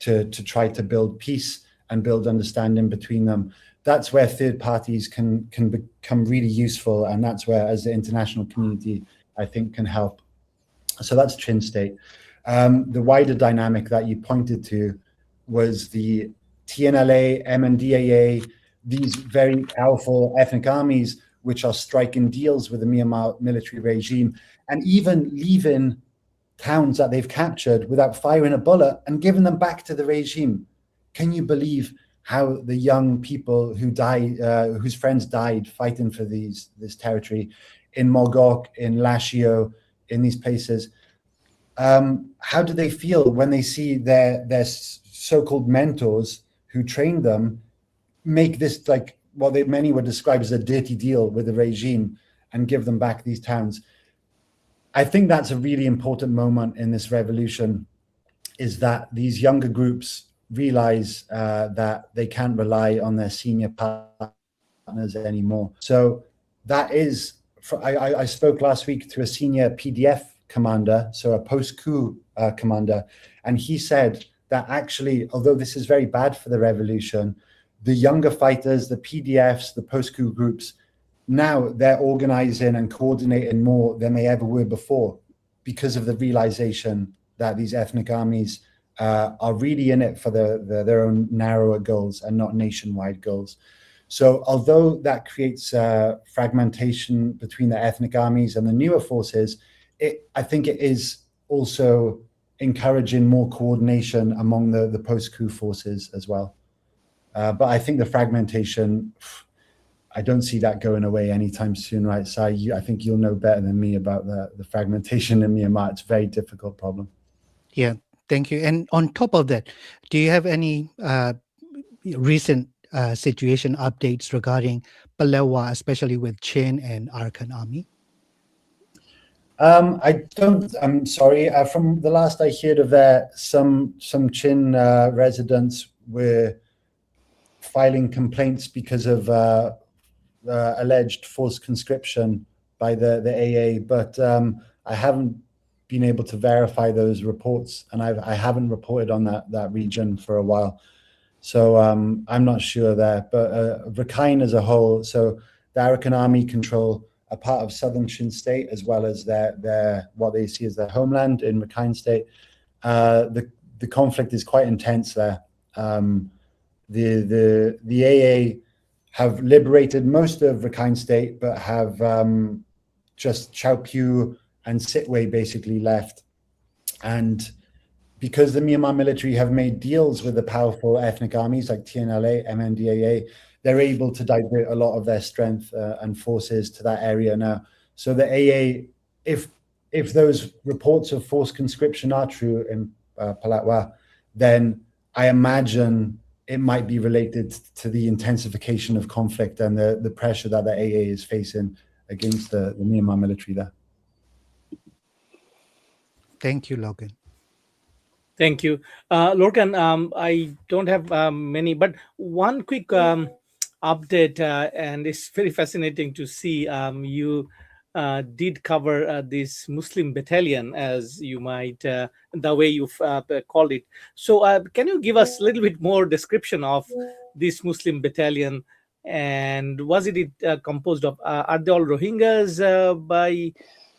to try to build peace and build understanding between them. That's where third parties can become really useful, and that's where, as the international community, I think can help. So that's Chin State. The wider dynamic that you pointed to was the TNLA, MNDAA, these very powerful ethnic armies which are striking deals with the Myanmar military regime and even leaving towns that they've captured without firing a bullet and giving them back to the regime. Can you believe how the young people who died, whose friends died fighting for this territory in Mogok, in Lashio, in these places? How do they feel when they see their so-called mentors who trained them make this, like what many would describe as a dirty deal with the regime and give them back these towns? I think that's a really important moment in this revolution, is that these younger groups realize that they can't rely on their senior partners anymore. So that is, I spoke last week to a senior PDF commander, so a post-coup commander, and he said that actually, although this is very bad for the revolution, the younger fighters, the PDFs, the post-coup groups, now they're organizing and coordinating more than they ever were before because of the realization that these ethnic armies are really in it for their own narrower goals and not nationwide goals. So although that creates fragmentation between the ethnic armies and the newer forces, I think it is also encouraging more coordination among the post-coup forces as well. But I think the fragmentation, I don't see that going away anytime soon, right? So I think you'll know better than me about the fragmentation in Myanmar. It's a very difficult problem. Yeah, thank you. And on top of that, do you have any recent situation updates regarding Palawa, especially with Chin and Arakan Army? I don't, I'm sorry. From the last I heard of that, some Chin residents were filing complaints because of alleged forced conscription by the AA, but I haven't been able to verify those reports, and I haven't reported on that region for a while. So I'm not sure there, but Rakhine as a whole, so the Arakan Army control a part of southern Chin State, as well as their what they see as their homeland in Rakhine State. The conflict is quite intense there. The AA have liberated most of Rakhine State, but have just Chaopiu and Sitwe basically left. And because the Myanmar military have made deals with the powerful ethnic armies like TNLA, MNDAA, they're able to divert a lot of their strength and forces to that area now. So the AA, if those reports of forced conscription are true in Palatwa, then I imagine it might be related to the intensification of conflict and the pressure that the AA is facing against the Myanmar military there. Thank you, Logan. Thank you. Lorcan, I don't have many, but one quick update, and it's very fascinating to see you did cover this Muslim battalion, as you might, the way you've called it. So can you give us a little bit more description of this Muslim battalion? And was it composed of, are they all Rohingyas by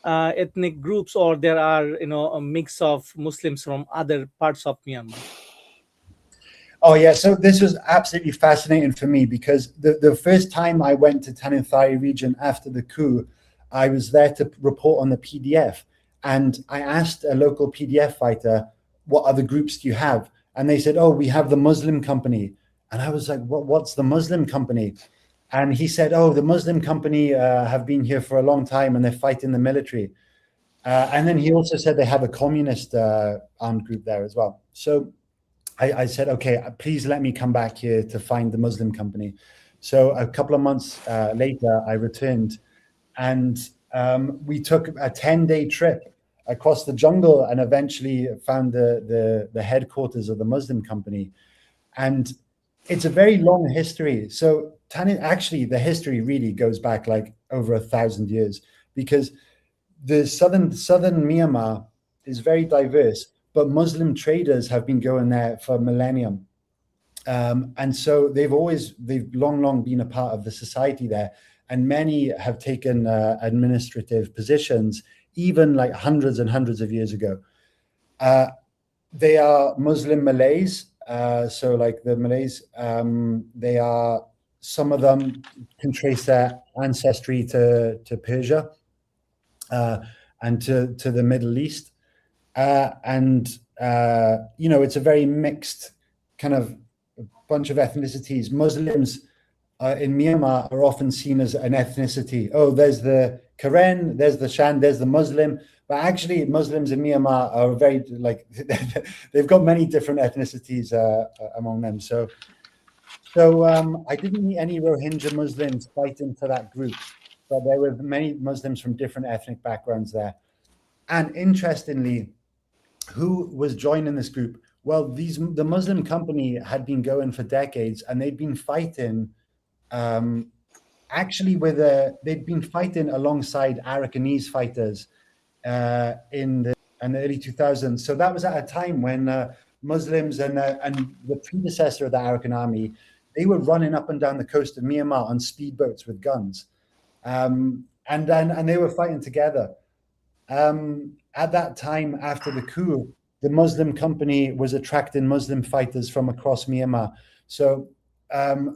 ethnic groups, or there are a mix of Muslims from other parts of Myanmar? Oh yeah, so this was absolutely fascinating for me, because the first time I went to Tanintharyi region after the coup, I was there to report on the PDF. And I asked a local PDF fighter, what other groups do you have? And they said, oh, we have the Muslim Company. And I was like, what's the Muslim Company? And he said, oh, the Muslim Company have been here for a long time and they're fighting the military. And then he also said they have a communist armed group there as well. So I said, okay, please let me come back here to find the Muslim Company. So a couple of months later, I returned, and we took a 10-day trip across the jungle and eventually found the headquarters of the Muslim Company. And it's a very long history. So actually, the history really goes back like over 1,000 years, because the southern Myanmar is very diverse, but Muslim traders have been going there for millennium. And so they've long been a part of the society there. And many have taken administrative positions, even like hundreds and hundreds of years ago. They are Muslim Malays. So like the Malays, some of them can trace their ancestry to Persia and to the Middle East. It's a very mixed kind of bunch of ethnicities. Muslims in Myanmar are often seen as an ethnicity. Oh, there's the Karen, there's the Shan, there's the Muslim. But actually, Muslims in Myanmar are very, like, they've got many different ethnicities among them. So I didn't meet any Rohingya Muslims fighting for that group, but there were many Muslims from different ethnic backgrounds there. And interestingly, who was joining this group? Well, the Muslim Company had been going for decades, and they'd been fighting. They'd been fighting alongside Arakanese fighters in the early 2000s. So that was at a time when Muslims and the predecessor of the Arakan army, they were running up and down the coast of Myanmar on speedboats with guns, and they were fighting together. At that time, after the coup, the Muslim Company was attracting Muslim fighters from across Myanmar. So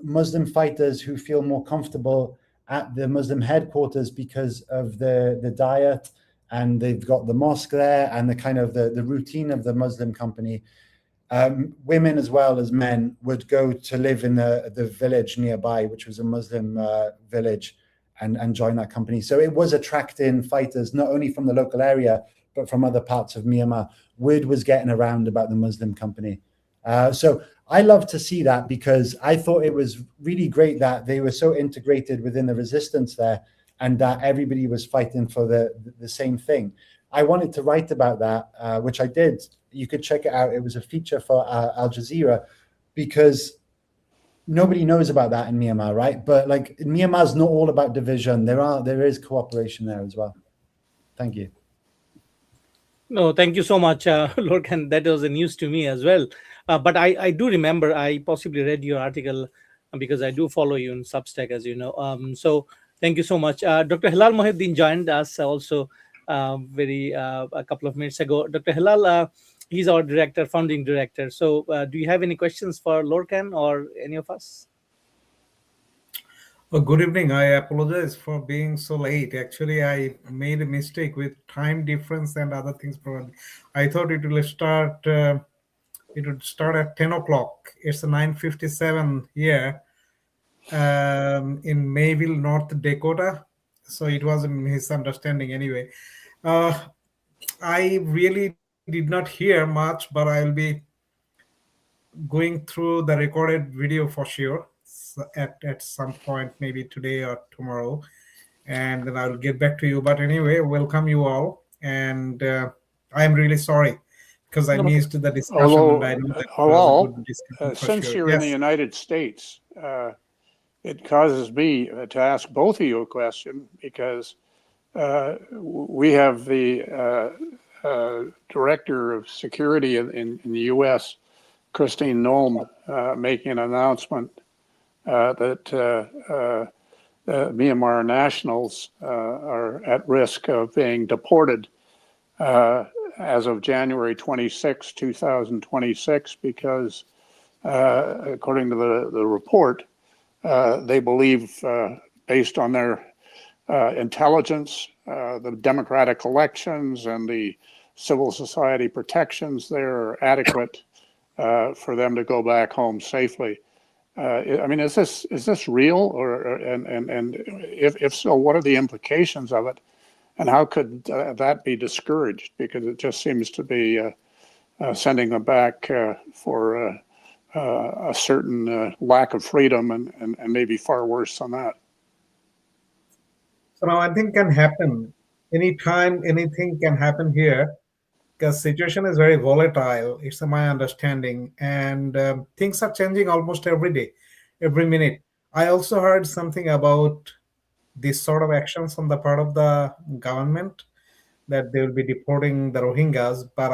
Muslim fighters who feel more comfortable at the Muslim headquarters because of the diet, and they've got the mosque there and the kind of the routine of the Muslim Company. Women as well as men would go to live in the village nearby, which was a Muslim village, and join that company. So it was attracting fighters not only from the local area, but from other parts of Myanmar. Word was getting around about the Muslim Company. So I love to see that, because I thought it was really great that they were so integrated within the resistance there, and that everybody was fighting for the same thing. I wanted to write about that, which I did. You could check it out. It was a feature for Al Jazeera, because nobody knows about that in Myanmar, right? But like, Myanmar's not all about division. There is cooperation there as well. Thank you. No, thank you so much, Lorcan. That was a news to me as well. But I do remember I possibly read your article, because I do follow you in Substack, as you know. So thank you so much. Dr. Hilal Mohideen joined us also a couple of minutes ago. Dr. Hilal, he's our founding director. So do you have any questions for Lorcan or any of us? Oh, good evening. I apologize for being so late. Actually, I made a mistake with time difference and other things. Probably, I thought it would start. It would start at 10 o'clock. It's 9:57 here in Mayville, North Dakota. So it was a misunderstanding anyway. I really did not hear much, but I'll be going through the recorded video for sure at some point, maybe today or tomorrow, and then I'll get back to you. But anyway, welcome you all, and I'm really sorry because I missed the discussion. Although, and I know that was a good discussion for since sure. you're in the United States, it causes me to ask both of you a question, because we have the Director of Security in the U.S., Christine Nolm, making an announcement that Myanmar nationals are at risk of being deported as of January 26, 2026, because according to the report, they believe, based on their intelligence, the democratic elections, and the civil society protections there are adequate for them to go back home safely. I mean, is this real, or and if so, what are the implications of it, and how could that be discouraged? Because it just seems to be sending them back for a certain lack of freedom, and maybe far worse than that. So now anything can happen. Anytime anything can happen here, because situation is very volatile. It's my understanding, and things are changing almost every day, every minute. I also heard something about this sort of actions on the part of the government, that they will be deporting the Rohingyas, but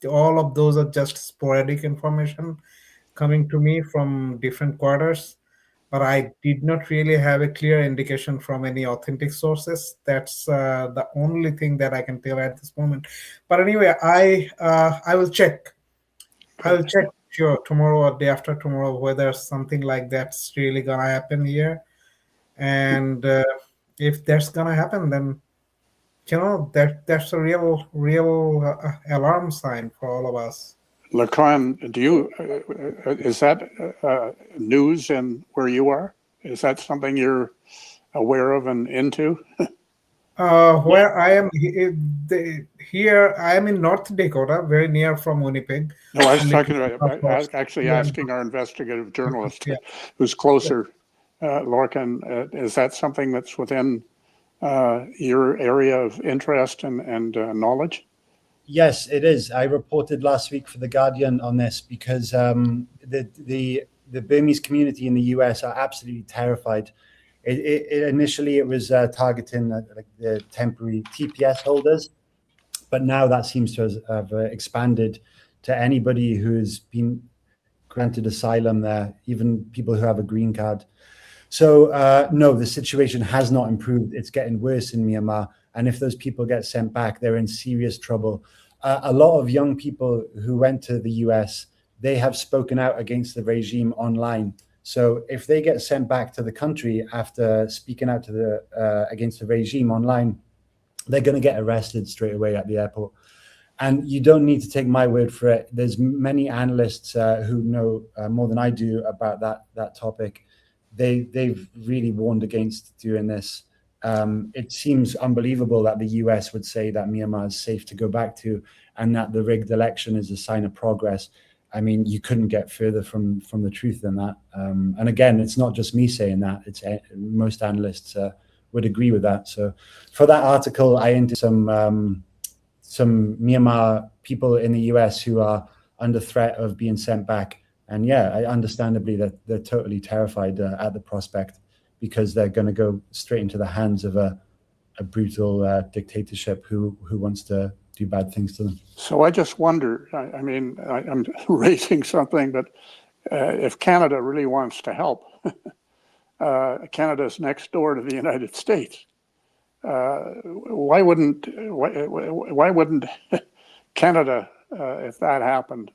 all of those are just sporadic information coming to me from different quarters. But I did not really have a clear indication from any authentic sources. That's the only thing that I can tell at this moment. But anyway, I will check. I will check, sure, tomorrow or day after tomorrow, whether something like that's really gonna happen here. And if that's gonna happen, then that's a real alarm sign for all of us. Lacan, is that news in where you are? Is that something you're aware of and into? Where I am here, I am in North Dakota, very near from Winnipeg. No, I was A talking little about southwest. actually Yeah. asking our investigative journalist Yeah. who's closer, Lorcan. Is that something that's within your area of interest and knowledge? Yes, it is. I reported last week for The Guardian on this because the Burmese community in the US are absolutely terrified. Initially, it was targeting like the temporary TPS holders, but now that seems to have expanded to anybody who's been granted asylum there, even people who have a green card. So no, the situation has not improved. It's getting worse in Myanmar. And if those people get sent back, they're in serious trouble. A lot of young people who went to the US, they have spoken out against the regime online. So if they get sent back to the country after speaking out to against the regime online, they're going to get arrested straight away at the airport. And you don't need to take my word for it. There's many analysts who know more than I do about that topic. They've really warned against doing this. It seems unbelievable that the US would say that Myanmar is safe to go back to, and that the rigged election is a sign of progress. I mean, you couldn't get further from the truth than that. And again, it's not just me saying that. It's most analysts would agree with that. So for that article, I interviewed some Myanmar people in the US who are under threat of being sent back. And yeah, understandably, they're totally terrified at the prospect, because they're going to go straight into the hands of a brutal dictatorship who wants to do bad things to them. So I just wonder, I mean, I'm raising something, but if Canada really wants to help, Canada's next door to the United States. Why wouldn't Canada, if that happened,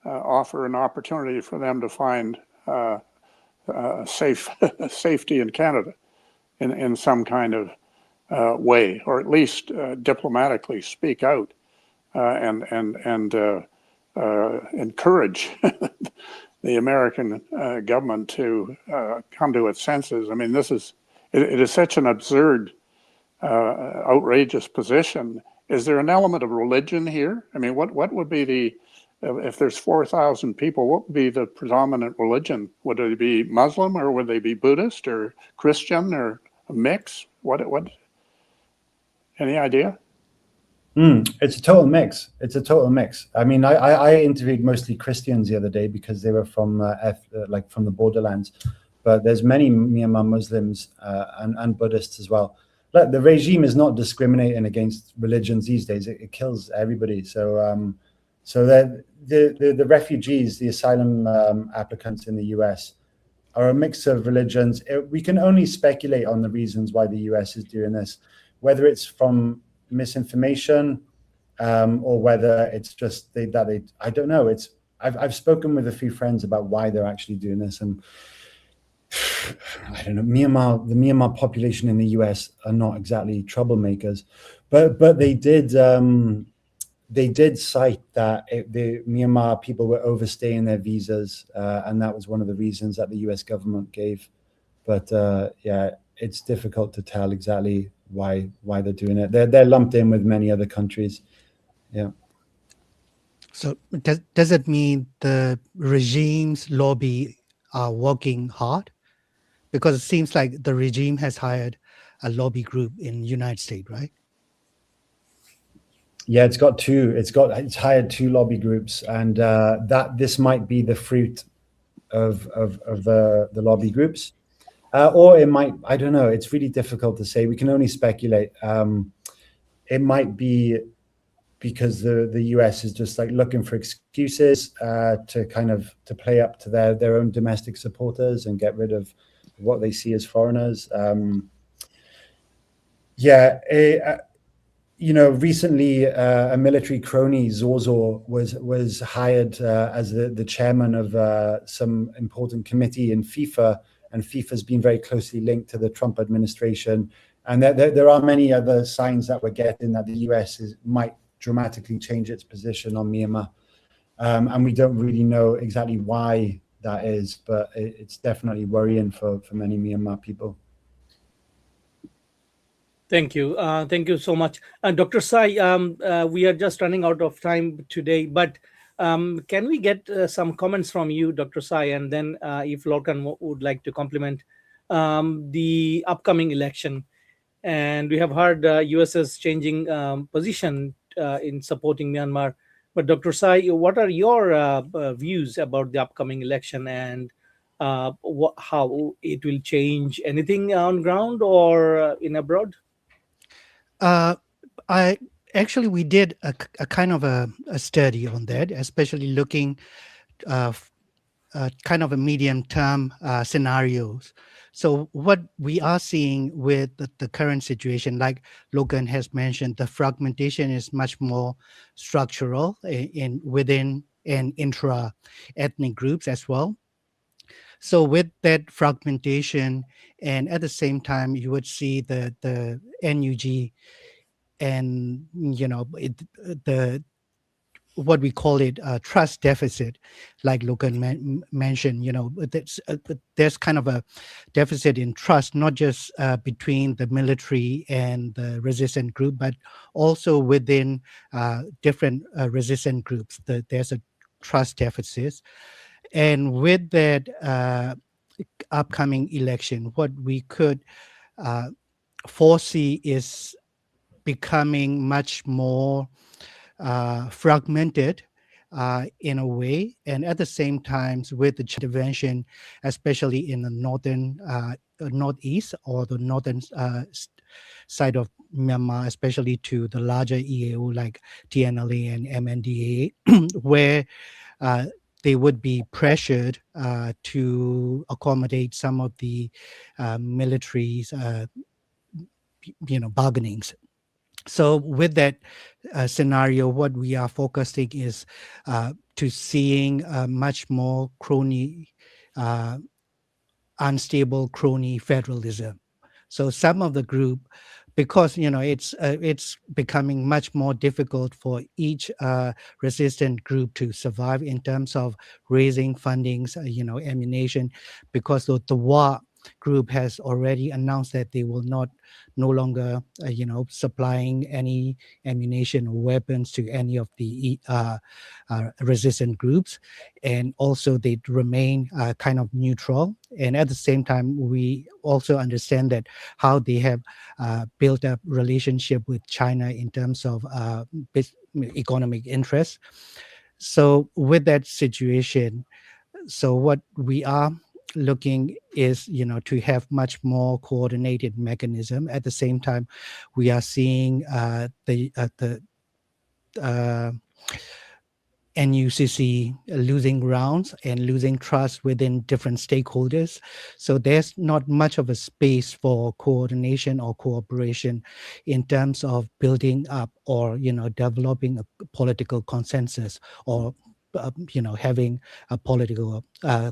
offer an opportunity for them to find safety in Canada in some kind of way, or at least diplomatically speak out and encourage the American government to come to its senses? I mean, it is such an absurd, outrageous position. Is there an element of religion here? I mean, what would be if there's 4,000 people, what would be the predominant religion? Would it be Muslim, or would they be Buddhist or Christian, or a mix? What? Any idea? It's a total mix. I mean, I interviewed mostly Christians the other day because they were from from the borderlands, but there's many Myanmar Muslims and Buddhists as well. Look, the regime is not discriminating against religions these days. It kills everybody. So the refugees, the asylum applicants in the US are a mix of religions. We can only speculate on the reasons why the US is doing this, whether it's from misinformation or whether it's just I don't know. I've spoken with a few friends about why they're actually doing this, and I don't know, the Myanmar population in the US are not exactly troublemakers, but they did cite that the Myanmar people were overstaying their visas, and that was one of the reasons that the US government gave. But yeah, it's difficult to tell exactly why they're doing it. They're lumped in with many other countries. Yeah. So does it mean the regime's lobby are working hard? Because it seems like the regime has hired a lobby group in the United States, right? Yeah, it's hired two lobby groups, and that this might be the fruit of the lobby groups, or it might, I don't know. It's really difficult to say. We can only speculate. It might be because the US is just like looking for excuses to play up to their own domestic supporters and get rid of what they see as foreigners. Recently a military crony, Zorzor, was hired as the chairman of some important committee in FIFA, and FIFA's been very closely linked to the Trump administration. And there are many other signs that we're getting that the US might dramatically change its position on Myanmar. And we don't really know exactly why that is, but it's definitely worrying for many Myanmar people. Thank you. Thank you so much. Dr. Sai, we are just running out of time today, but can we get some comments from you, Dr. Sai, and then if Lorcan would like to compliment the upcoming election. And we have heard US's changing position in supporting Myanmar. But Dr. Sai, what are your views about the upcoming election and how it will change anything on ground or in abroad? We did a kind of a study on that, especially looking kind of a medium term scenarios. So what we are seeing with the current situation, like Logan has mentioned, the fragmentation is much more structural within and intra ethnic groups as well. So with that fragmentation, and at the same time, you would see the NUG and the what we call it trust deficit, like Logan mentioned. There's kind of a deficit in trust, not just between the military and the resistant group, but also within different resistant groups. There's a trust deficit, and with that upcoming election, what we could foresee is becoming much more fragmented in a way, and at the same time with the intervention, especially in the northeast or the northern side of Myanmar, especially to the larger EAO like TNLA and MNDA, where they would be pressured to accommodate some of the military's bargainings. So with that scenario, what we are focusing is to seeing much more crony, unstable crony federalism. So some of the group, because it's becoming much more difficult for each resistant group to survive in terms of raising fundings, ammunition, because the war group has already announced that they will no longer supplying any ammunition or weapons to any of the resistant groups, and also they remain kind of neutral. And at the same time, we also understand that how they have built up relationship with China in terms of economic interests. So with that situation, so what we are looking is to have much more coordinated mechanism. At the same time, we are seeing the NUCC losing grounds and losing trust within different stakeholders. So there's not much of a space for coordination or cooperation in terms of building up or developing a political consensus or having a political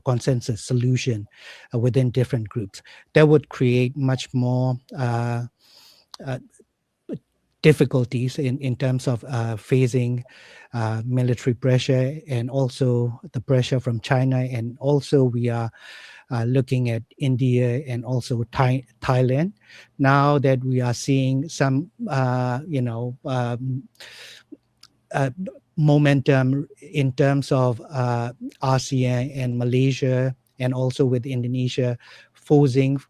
consensus solution within different groups. That would create much more difficulties in terms of facing military pressure, and also the pressure from China. And also we are looking at India and also Thailand. Now that we are seeing some, momentum in terms of ASEAN and Malaysia, and also with Indonesia forcing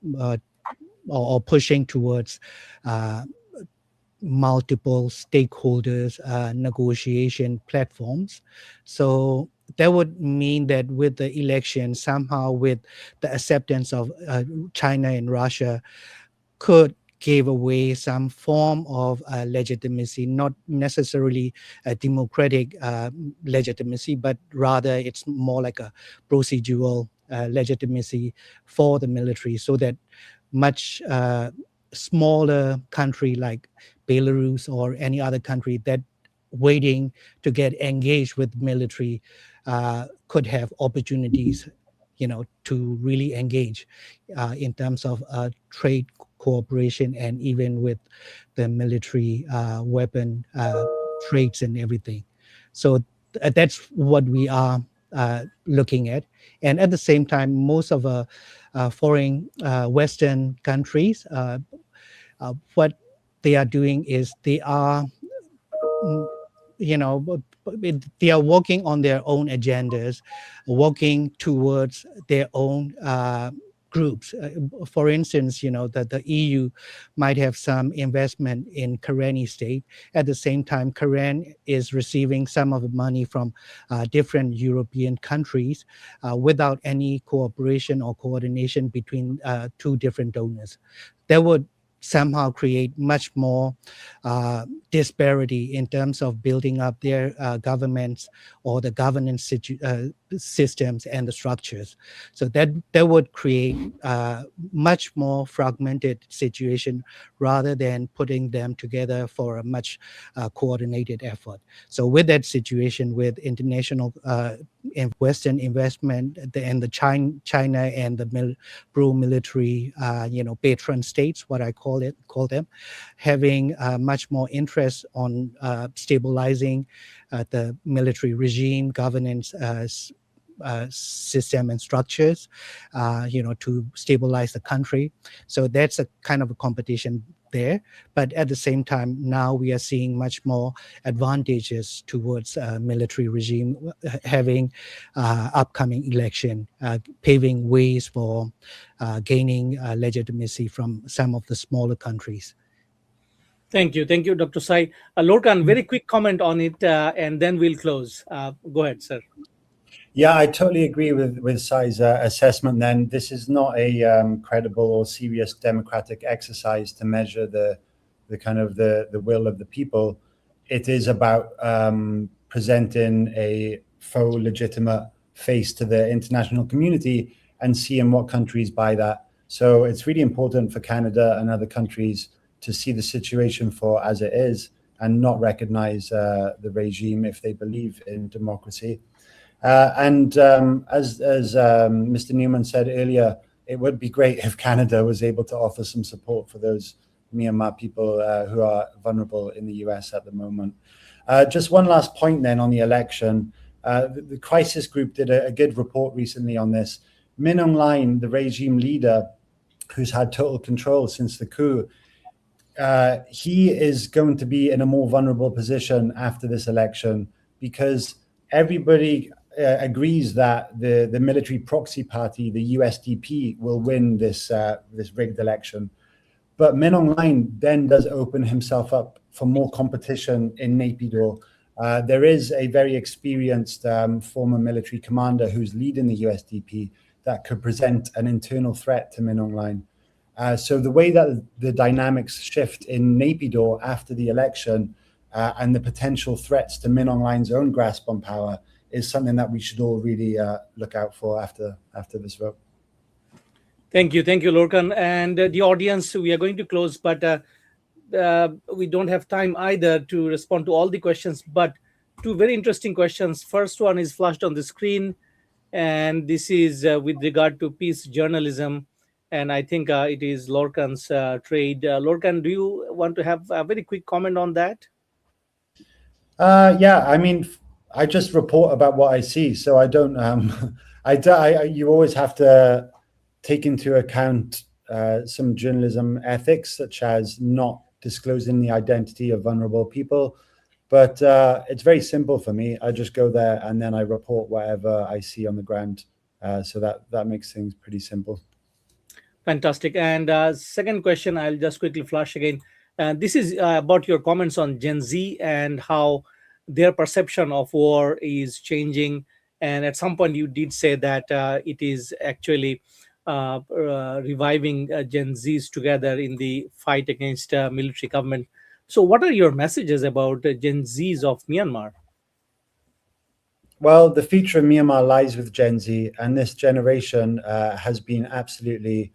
or pushing towards multiple stakeholders negotiation platforms. So that would mean that with the election, somehow with the acceptance of China and Russia, could give away some form of legitimacy, not necessarily a democratic legitimacy, but rather it's more like a procedural legitimacy for the military, so that much smaller country like Belarus or any other country that waiting to get engaged with military could have opportunities, to really engage in terms of trade cooperation, and even with the military weapon trades and everything. So that's what we are looking at. And at the same time, most of foreign Western countries, what they are doing is they are, they are working on their own agendas, working towards their own groups. For instance, that the EU might have some investment in Karen state. At the same time, Karen is receiving some of the money from different European countries without any cooperation or coordination between two different donors. That would somehow create much more disparity in terms of building up their governments or the governance systems and the structures. So that would create much more fragmented situation rather than putting them together for a much coordinated effort. So with that situation, with international Western investment and the China and the pro-military, patron states, what I call them, having much more interest on stabilizing the military regime, governance system and structures, to stabilize the country. So that's a kind of a competition there. But at the same time, now we are seeing much more advantages towards military regime having upcoming election, paving ways for gaining legitimacy from some of the smaller countries. Thank you, Dr. Sai. Lorcan, very quick comment on it, and then we'll close. Go ahead, sir. Yeah, I totally agree with Sai's assessment. Then this is not a credible or serious democratic exercise to measure the kind of the will of the people. It is about presenting a faux legitimate face to the international community and seeing what countries buy that. So it's really important for Canada and other countries to see the situation for as it is and not recognize the regime if they believe in democracy. And as Mr. Newman said earlier, it would be great if Canada was able to offer some support for those Myanmar people who are vulnerable in the US at the moment. Just one last point then on the election. The crisis group did a good report recently on this. Min Aung Hlaing, the regime leader who's had total control since the coup, he is going to be in a more vulnerable position after this election because everybody agrees that the military proxy party, the USDP, will win this rigged election. But Min Aung Hlaing then does open himself up for more competition in Naypyidaw. There is a very experienced former military commander who's leading the USDP that could present an internal threat to Min Aung Hlaing. So the way that the dynamics shift in Naypyidaw after the election and the potential threats to Min Aung Hlaing's own grasp on power is something that we should all really look out for after this vote. Thank you, Lorcan. And the audience, we are going to close, but we don't have time either to respond to all the questions. But two very interesting questions. First one is flashed on the screen, and this is with regard to peace journalism. And I think it is Lorcan's trade. Lorcan, do you want to have a very quick comment on that? Yeah, I mean, I just report about what I see, so I don't. You always have to take into account some journalism ethics, such as not disclosing the identity of vulnerable people. But it's very simple for me. I just go there and then I report whatever I see on the ground. So that makes things pretty simple. Fantastic. And second question, I'll just quickly flash again. This is about your comments on Gen Z and how their perception of war is changing. And at some point, you did say that it is actually reviving Gen Zs together in the fight against military government. So, what are your messages about Gen Zs of Myanmar? Well, the future of Myanmar lies with Gen Z, and this generation has been absolutely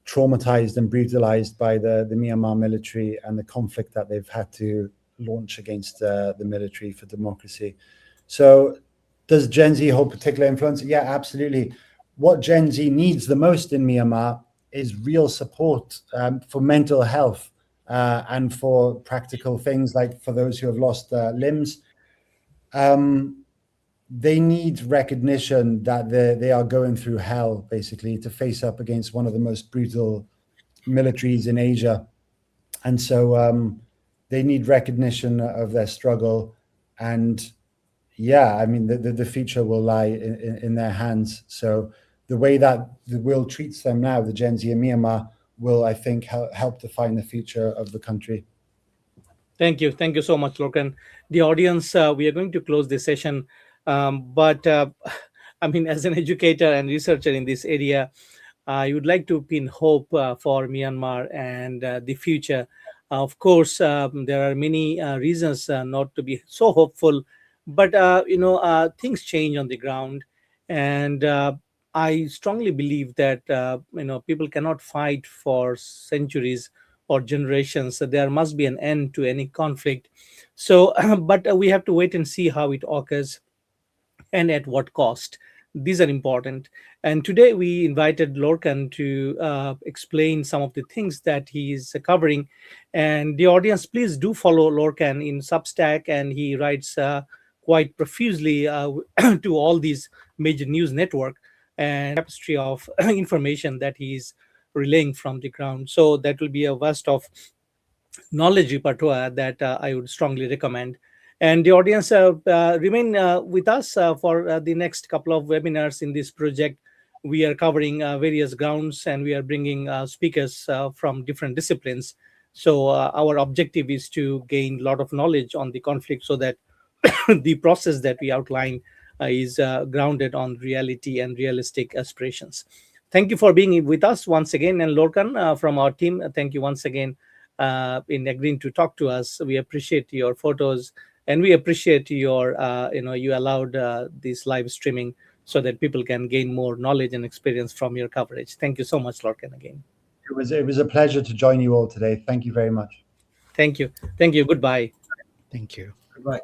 traumatized and brutalized by the Myanmar military and the conflict that they've had to launch against the military for democracy. So does Gen Z hold particular influence? Yeah, absolutely. What Gen Z needs the most in Myanmar is real support for mental health and for practical things like for those who have lost limbs. They need recognition that they are going through hell, basically, to face up against one of the most brutal militaries in Asia. And so they need recognition of their struggle. And yeah, I mean, the future will lie in their hands. So the way that the world treats them now, the Gen Z in Myanmar, will, I think, help define the future of the country. Thank you. Thank you so much, Logan. The audience, we are going to close this session. But I mean, as an educator and researcher in this area, I would like to pin hope for Myanmar and the future. Of course, there are many reasons not to be so hopeful, but things change on the ground, and I strongly believe that people cannot fight for centuries or generations. So there must be an end to any conflict. So, but we have to wait and see how it occurs and at what cost. These are important. And today we invited Lorcan to explain some of the things that he is covering. And the audience, please do follow Lorcan in Substack, and he writes quite profusely to all these major news network and tapestry of information that he is relaying from the ground. So that will be a vast of knowledge repertoire that I would strongly recommend. And the audience, remain with us for the next couple of webinars in this project. We are covering various grounds, and we are bringing speakers from different disciplines. So our objective is to gain a lot of knowledge on the conflict, so that the process that we outline is grounded on reality and realistic aspirations. Thank you for being with us once again. And Lorcan from our team, thank you once again in agreeing to talk to us. We appreciate your photos, and we appreciate your you allowed this live streaming so that people can gain more knowledge and experience from your coverage. Thank you so much, Lorcan, again. It was a pleasure to join you all today. Thank you very much. Thank you. Thank you. Goodbye. Thank you. Goodbye.